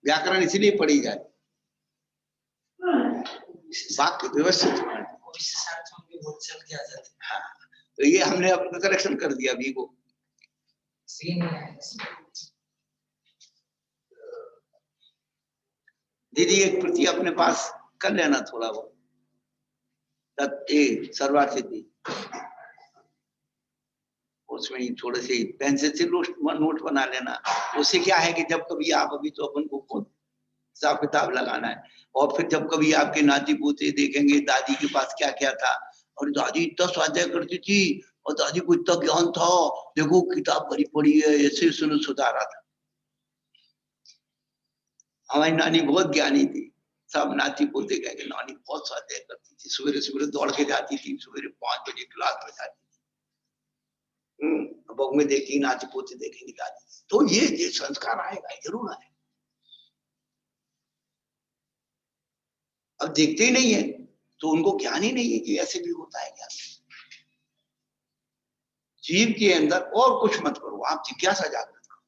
S1: व्याकरण इसलिए पढ़ी जाए, वाक्य व्यवस्थित होना। हाँ, तो ये हमने अपना करेक्शन कर दिया अभी को। दीदी एक प्रति अपने पास कर लेना थोड़ा बहुत, सर्वार्थिक, उसमें थोड़े से पेंसिल से नोट बना लेना। उससे क्या है कि जब कभी आप, अभी तो अपन को खुद हिसाब किताब लगाना है, और फिर जब कभी आपके नाती पोते देखेंगे दादी के पास क्या क्या था, और दादी इतना स्वाध्याय करती थी और दादी को इतना ज्ञान था, देखो किताब भरी पड़ी है, ऐसे सुनो सुधारा था। हमारी नानी बहुत ज्ञानी थी। सब नाती पोते कहेंगे नानी बहुत स्वाध्याय करती थी, सवेरे सवेरे दौड़ के जाती थी, सवेरे 5 बजे क्लास में जाती थी। बग में देखी नाती पोते देखेंगे दादी, तो ये संस्कार आएगा, जरूर आएगा। अब देखते ही नहीं है तो उनको ज्ञान ही नहीं है कि ऐसे भी होता है। क्या जीव के अंदर और कुछ मत करो, आप जिज्ञासा जागृत करो,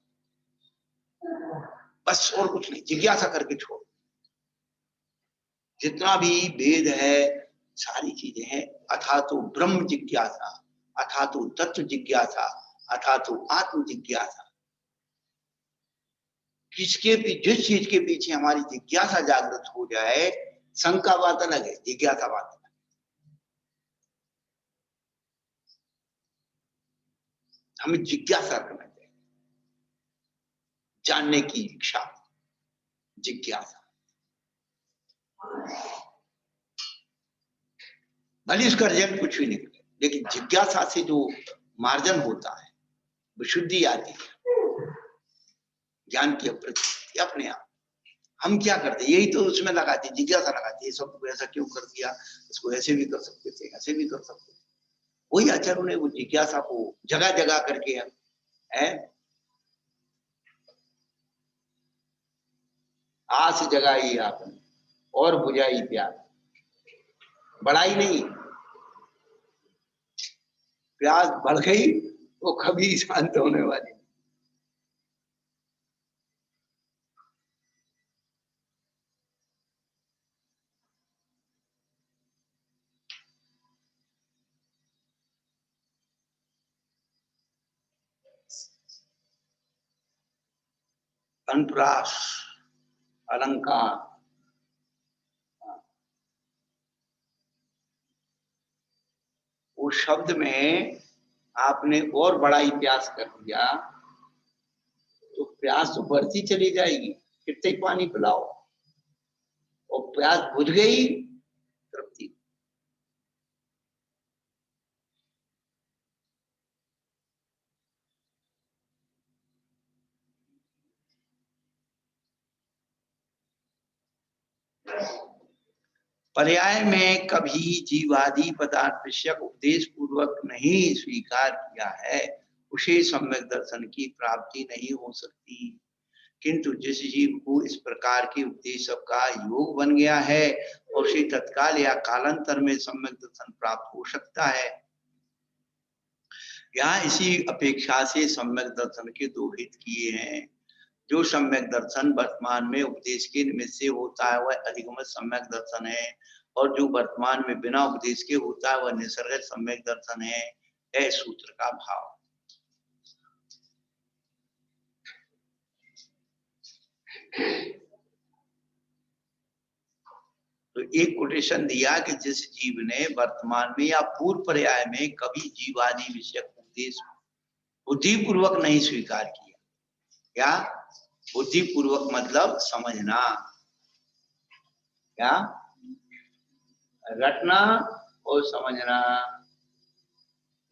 S1: बस और कुछ नहीं, जिज्ञासा करके छोड़ो। जितना भी वेद है, सारी चीजें हैं, अथा तो ब्रह्म जिज्ञासा, अथा तो तत्व जिज्ञासा, अथा तो आत्म जिज्ञासा। किसके भी, जिस चीज के पीछे हमारी जिज्ञासा जागृत हो जाए, शंका बात अलग है, जिज्ञासा बात अलग। हमें जिज्ञासा करना चाहिए, जानने की इच्छा, जिज्ञासा। भले उसका रिजल्ट कुछ भी निकले, लेकिन जिज्ञासा से जो मार्जन होता है, विशुद्धि आती है, ज्ञान की अप्रति अपने आप। हम क्या करते, यही तो उसमें लगाते, जिज्ञासा लगाते, सब ऐसा क्यों कर दिया, इसको ऐसे भी कर सकते थे, ऐसे भी कर सकते थे। वही आचार्यों ने वो जिज्ञासा को जगह जगह करके है, आस जगाई आपने और बुझाई प्यास, बढ़ाई नहीं। प्यास बढ़ गई तो कभी शांत होने वाली। अनुप्रास, अलंकार, वो शब्द में आपने और बड़ा ही प्यास कर दिया तो प्यास तो बढ़ती चली जाएगी। कितने पानी पिलाओ और प्यास बुझ गई, तृप्ति। पर्याय में कभी जीवादि पदार्थ विषयक उपदेश पूर्वक नहीं स्वीकार किया है, उसे सम्यक दर्शन की प्राप्ति नहीं हो सकती। किंतु जिस जीव को इस प्रकार के उपदेश का योग बन गया है और उसे तत्काल या कालांतर में सम्यक दर्शन प्राप्त हो सकता है। यहाँ इसी अपेक्षा से सम्यक दर्शन के दो हित किए हैं। जो सम्यक दर्शन वर्तमान में उपदेश के निमित्त से होता है वह अधिगम सम्यक दर्शन है, और जो वर्तमान में बिना उपदेश के होता है वह निसर्ग सम्यक दर्शन है। यह सूत्र का भाव। तो एक कोटेशन दिया कि जिस जीव ने वर्तमान में या पूर्व पर्याय में कभी जीवादि विषयक उपदेश बुद्धिपूर्वक नहीं स्वीकार किया, या बुद्धिपूर्वक मतलब समझना, क्या रटना और समझना।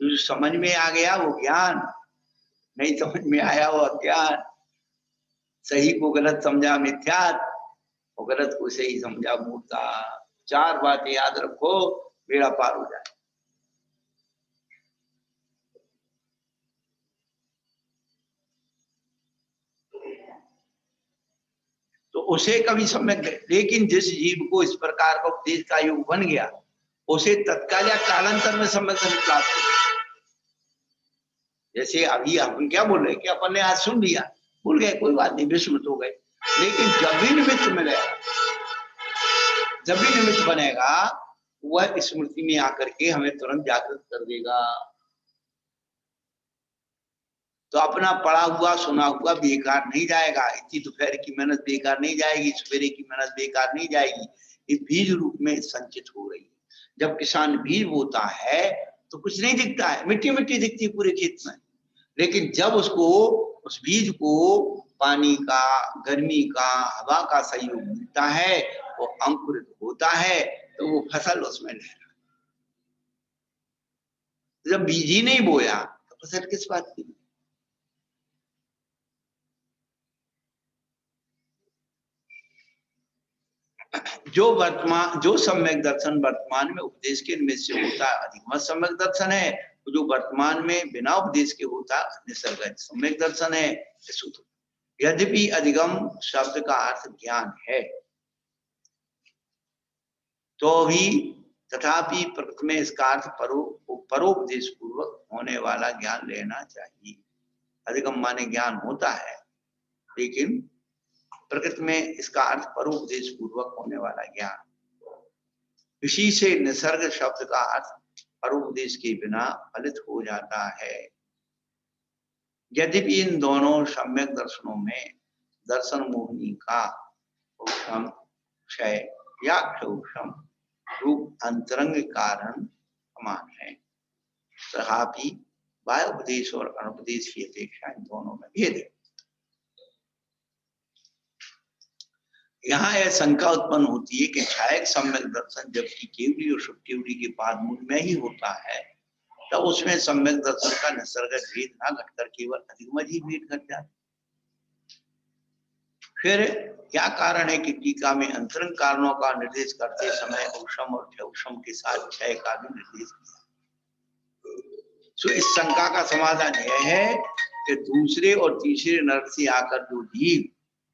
S1: जो समझ में आ गया वो ज्ञान, नहीं समझ में आया वो अज्ञान। सही को गलत समझा मिथ्यात, और गलत को सही समझा मूर्खता। चार बातें याद रखो, बेड़ा पार हो जाए। तो उसे कभी समझ गए, लेकिन जिस जीव को इस प्रकार का उपदेश का योग बन गया उसे तत्काल या कालांतर में समझ प्राप्त हो। जैसे अभी हम क्या बोल रहे हैं कि अपन ने आज सुन लिया, भूल गए, कोई बात नहीं, विस्मृत हो गए, लेकिन जब भी निमित्त मिलेगा, जब भी निमित्त बनेगा वह स्मृति में आकर के हमें तुरंत जागृत कर देगा। तो अपना पढ़ा हुआ सुना हुआ बेकार नहीं जाएगा। इतनी दोपहर की मेहनत बेकार नहीं जाएगी, सवेरे की मेहनत बेकार नहीं जाएगी। ये बीज रूप में संचित हो रही है। जब किसान बीज बोता है तो कुछ नहीं दिखता है, मिट्टी मिट्टी दिखती है पूरे खेत में, लेकिन जब उसको उस बीज को पानी का, गर्मी का, हवा का सहयोग मिलता है, वो अंकुरित होता है, तो वो फसल उसमें लहरा। जब बीज ही नहीं बोया तो फसल किस बात की। जो सम्यक दर्शन वर्तमान में उपदेश के निमित्त से होता है अधिगम सम्यक दर्शन है, जो वर्तमान में बिना उपदेश के होता है निसर्ग सम्यक दर्शन है। यद्यपि अधिगम शब्द का अर्थ ज्ञान है, तो भी तथापि प्रकृति में इसका अर्थ परोपदेश पूर्वक होने वाला ज्ञान लेना चाहिए। अधिगम माने ज्ञान होता है, लेकिन प्रकृति में इसका अर्थ परोपदेश पूर्वक होने वाला ज्ञान। इसी से निसर्ग शब्द का अर्थ परोपदेश के बिना फलित हो जाता है। यद्यपि इन दोनों सम्यक दर्शनों में दर्शन मोहिनी का उपशम, क्षय या क्षोषम रूप अंतरंग कारण समान है, तथापि बाह्य उपदेश और अनुपदेश की अपेक्षा इन दोनों में भेद है। यहाँ यह शंका उत्पन्न होती है कि छायक सम्यक दर्शन जबकि केवली और सुकेवली के बाद मूल में ही होता है, तब उसमें सम्यक दर्शन का निसर्ग भेद ना घटकर केवल अधिगम ही भेद घट जाता। फिर क्या कारण है कि टीका में अंतरंग कारणों का निर्देश करते समय औषम और क्षौषम के साथ क्षय का भी निर्देश किया। तो इस शंका का समाधान यह है कि दूसरे और तीसरे नरक से आकर जो जीव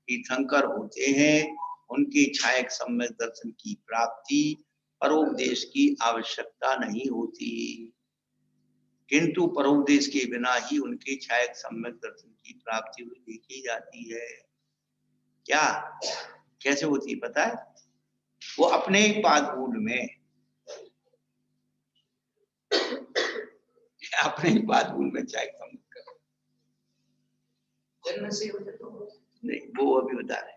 S1: तीर्थंकर होते हैं उनकी छायक सम्यक दर्शन की प्राप्ति परोपदेश की आवश्यकता नहीं होती, किंतु परोपदेश के बिना ही उनके छायक सम्यक दर्शन की प्राप्ति हुई देखी जाती है। क्या कैसे होती है पता है? वो अपने ही पादमूल में, अपने ही पादमूल में छायक सम्यक,
S2: जन्म से हो जाता है।
S1: नहीं, वो अभी बता रहे।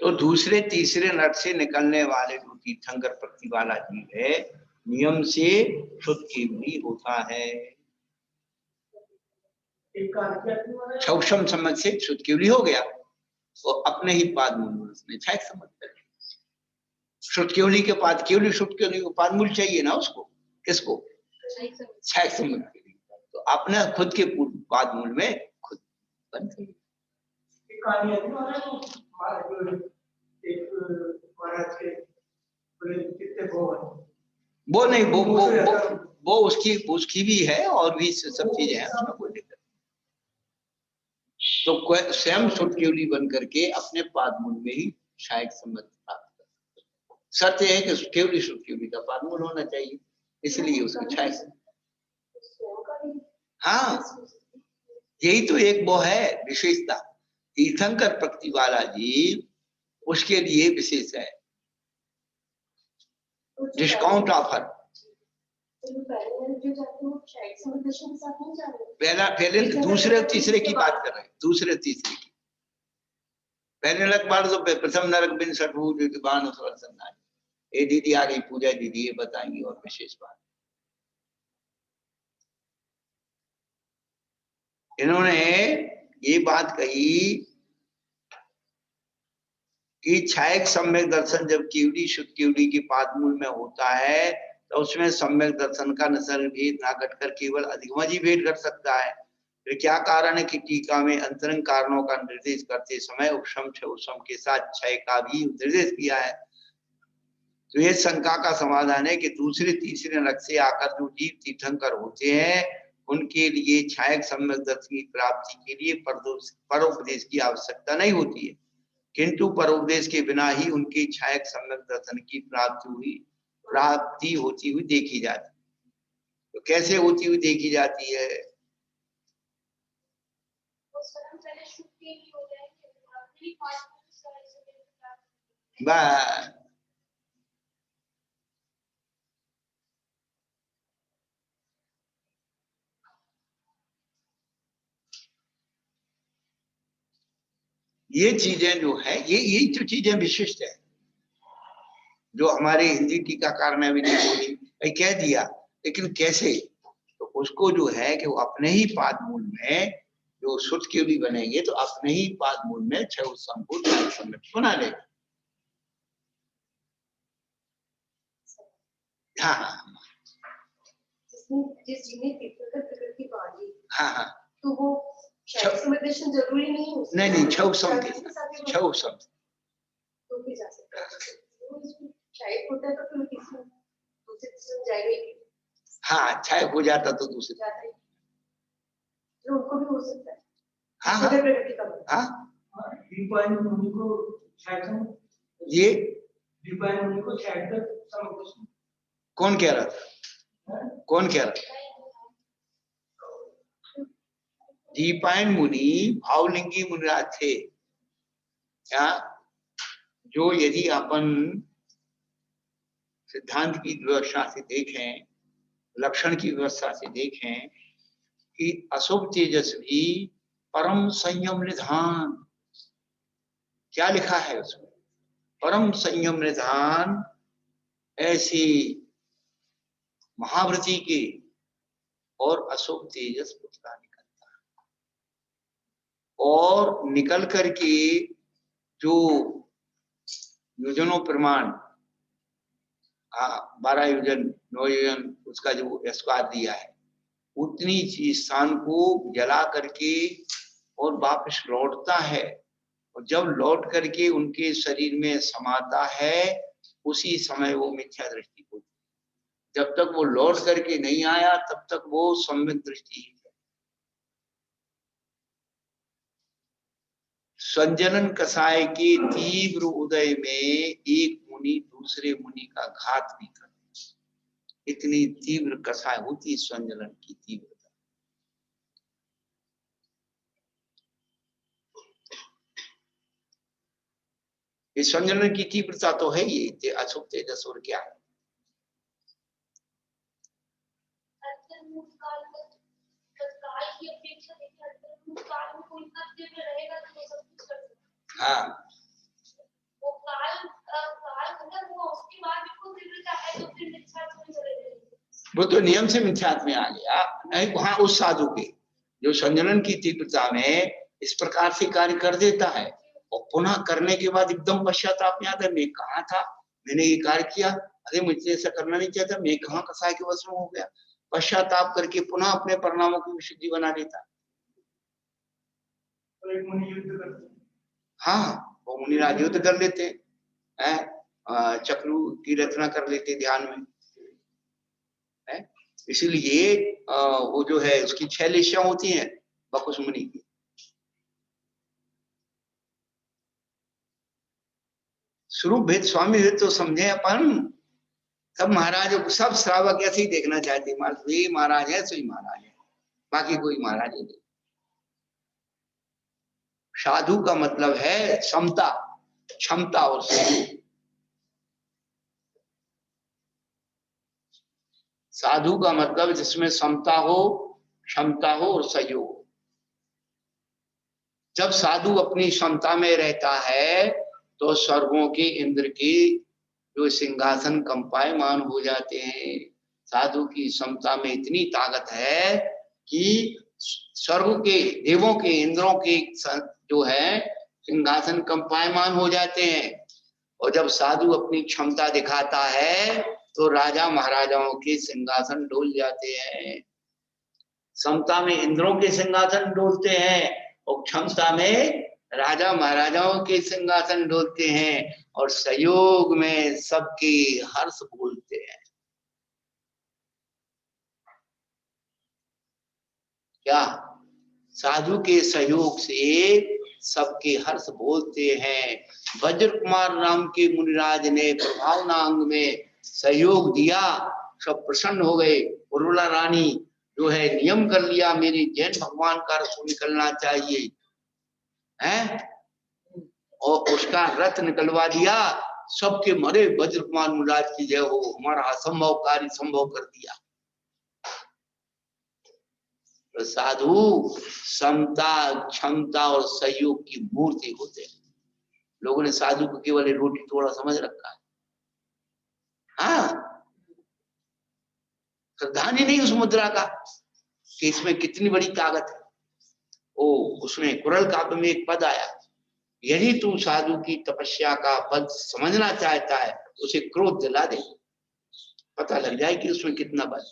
S1: तो दूसरे तीसरे नट से निकलने वाले जो तीर्थंकर प्रकृति वाला जीव है, नियम से शुद्ध केवली होता है। छौषम समझ से शुद्ध केवली हो गया, वो अपने ही पाद मूल उसने छायक समझ कर शुद्ध केवली के पाद, केवली शुद्ध केवली को पाद मूल चाहिए ना उसको, किसको? छायक समझ के लिए। तो अपने खुद के पाद मूल में खुद बन गई। वो नहीं, वो उसकी भी है और भी सब चीजें हैं, उसमें कोई दिक्कत। तो स्वयं शुद्ध केवली बन करके अपने पाद मूल में ही सहायक संबंध प्राप्त कर। सत्य है कि केवली शुद्ध केवली का पाद मूल होना चाहिए, इसलिए उसको सहायक। हाँ, यही तो एक वो है विशेषता, तीर्थंकर प्रकृति वाला जीव उसके लिए विशेष है, डिस्काउंट ऑफर। पहले दूसरे और तीसरे की बात कर रहे हैं, दूसरे तीसरे की। पहले नरक बाण तो प्रथम नरक बिन सठू बाण ये दीदी आ गई, पूजा दीदी ये बताएंगी और विशेष बात। इन्होंने ये बात कही कि छायक सम्यक दर्शन जब केवली शुद्ध केवली के पादमूल में होता है तो उसमें सम्यक दर्शन का नसर भेद ना घटकर केवल अधिगमज ही भेद घट सकता है। फिर क्या कारण है कि टीका में अंतरंग कारणों का निर्देश करते समय उपशम उपशम के साथ क्षय का भी निर्देश किया है। तो ये शंका का समाधान है कि दूसरे तीसरे नरक से आकर जो जीव तीर्थंकर होते हैं उनके लिए छायक सम्यक दर्शन की प्राप्ति के लिए परोपदेश की आवश्यकता नहीं होती है, किंतु परोपदेश के बिना ही उनकी छायक सम्यक दर्शन की प्राप्ति होती हुई देखी जाती है। तो कैसे होती हुई देखी जाती है? बस ये चीजें जो है, यही जो चीजें विशिष्ट है, जो हमारे हिंदी टीकाकार ने भी नहीं बोली, भाई कह दिया, लेकिन कैसे? तो उसको जो है कि वो अपने ही पाद मूल में जो शुद्ध केवली बनेंगे तो अपने ही पाद मूल में छह संपूर्ण बना लेगा। हाँ हाँ हाँ,
S3: तो वो जरूरी नहीं है।
S1: नहीं छह सम
S3: तो भी जा सकता है, शायद होता है तो फिर दूसरे तीसरे जाएगा ही।
S1: हाँ, छाय हो जाता तो दूसरे
S3: जाता है, तो उनको भी हो सकता है।
S1: हाँ हाँ हाँ, ये कौन कह रहा था? कौन कह रहा था? दीपायन मुनि भावलिंगी मुनिराज थे क्या? जो यदि अपन सिद्धांत की व्यवस्था से देखें, लक्षण की व्यवस्था से देखें कि अशुभ तेजस्वी परम संयम निधान, क्या लिखा है उसमें? परम संयम निधान ऐसी महाव्रती के और अशुभ तेजस पुत्र निकलता है, और निकल करके जो योजनों प्रमाण 12 योजन 9 योजन उसका जो स्क्वायर दिया है, उतनी चीज स्थान को जला करके और वापस लौटता है, और जब लौट करके उनके शरीर में समाता है उसी समय वो मिथ्या दृष्टि होती है। जब तक वो लौट करके नहीं आया तब तक वो सम्यक दृष्टि है। संजनन कसाय के तीव्र उदय में एक मुनि दूसरे मुनि का घात भी कर, इतनी तीव्र कसाय होती संजनन की तीव्रता। ये संजनन की तीव्रता तो है ही, अशुभ तेजस और क्या है। हाँ वो तो नियम से मिथ्यात्व में आ गया। नहीं वहां उस साधु के जो संजनन की तीव्रता में इस प्रकार से कार्य कर देता है और पुनः करने के बाद एकदम पश्चाताप में आता है, मैं कहाँ था, मैंने ये कार्य किया, अरे मुझे ऐसा करना नहीं चाहता, मैं कहाँ कसाय के वश में हो गया। पश्चाताप करके पुनः अपने परिणामों की विशुद्धि बना लेता। हाँ वो मुनिराज युद्ध कर लेते हैं, चक्रू की रचना कर लेते ध्यान में है। इसीलिए वो जो है उसकी 6 लेशियां होती हैं बकुस मुनि की। स्वरूप भेद स्वामी भेद तो समझे अपन। सब महाराज सब श्रावक ऐसे ही देखना चाहते, महाराज है सही महाराज है, बाकी कोई महाराज नहीं। साधु का मतलब है समता, क्षमता और सहयोग। साधु का मतलब जिसमें समता हो, क्षमता हो और सहयोग हो। जब साधु अपनी क्षमता में रहता है तो स्वर्गों के इंद्र की जो सिंहासन कंपायमान हो जाते हैं। साधु की क्षमता में इतनी ताकत है कि स्वर्ग के देवों के इंद्रों के जो है सिंहासन कंपायमान हो जाते हैं। और जब साधु अपनी क्षमता दिखाता है तो राजा महाराजाओं के सिंहासन डोल जाते हैं। समता में इंद्रों के सिंहासन डोलते हैं और क्षमता में राजा महाराजाओं के सिंहासन डोलते हैं, और सहयोग में सबके हर्ष बोलते हैं। क्या साधु के सहयोग से सबके हर्ष बोलते हैं। वज्र कुमार नाम के मुनिराज ने प्रभावना अंग में सहयोग दिया, सब प्रसन्न हो गए। उर्वला रानी जो है नियम कर लिया, मेरे जैन भगवान का रसों निकलना चाहिए है, और उसका रथ निकलवा दिया। सबके मरे वज्र कुमार मुनिराज की जय हो, हमारा असंभव कार्य संभव कर दिया। तो साधु समता, क्षमता और सहयोग की मूर्ति होते हैं। लोगों ने साधु को केवल रोटी थोड़ा समझ रखा है। हाँ ध्यान ही नहीं उस मुद्रा का कि इसमें कितनी बड़ी ताकत है। ओ उसमें कुरल काव्य में एक पद आया, यदि तू साधु की तपस्या का पद समझना चाहता है उसे क्रोध दिला दे, पता लग जाए कि उसमें कितना बल।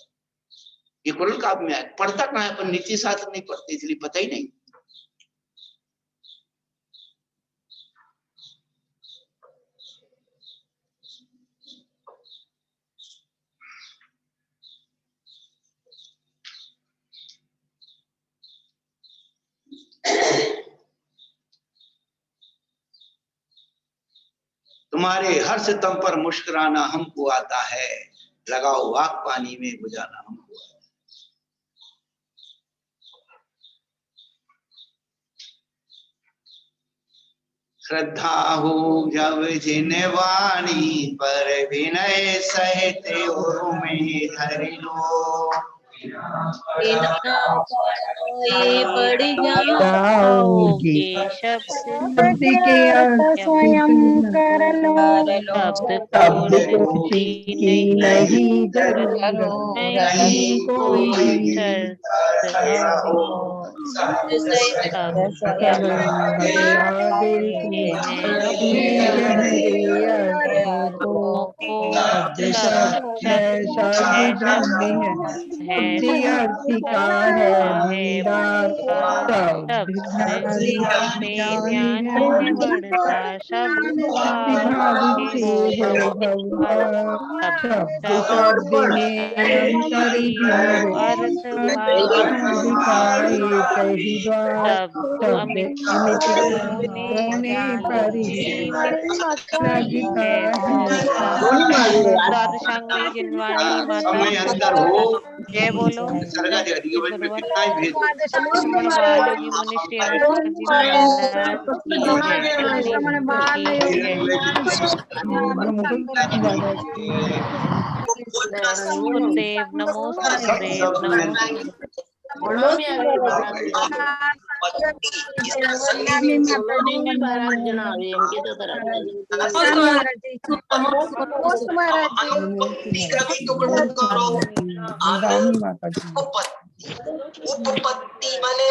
S1: ये कुरल काव्य में आया, पढ़ता कहाँ है, पर नीति शास्त्र नहीं पढ़ते इसलिए पता ही नहीं। तुम्हारे हर सितम पर मुस्कुराना हमको आता है, लगाओ वाक पानी में बुझाना हमको आता है। श्रद्धा हो जब जिन वाणी पर विनय सहित में धरि लो,
S4: पड़ जाओगे शब्द के
S5: स्वयं कर लो,
S4: शब्द कोश की नहीं जरूरत, नहीं कोई शर्त बढ़ता शब्द अर्थ द्वादशांग में जिनवाणी माता जय बोलो
S1: सर्गा जी हरि वंश में कितना ही भेद हो।
S4: श्रवण बाल योगी मुनि श्री अनुष्का जी महाराज की जय गुरुदेव नमो गुरुदेव नमो
S2: उपपत्ति माने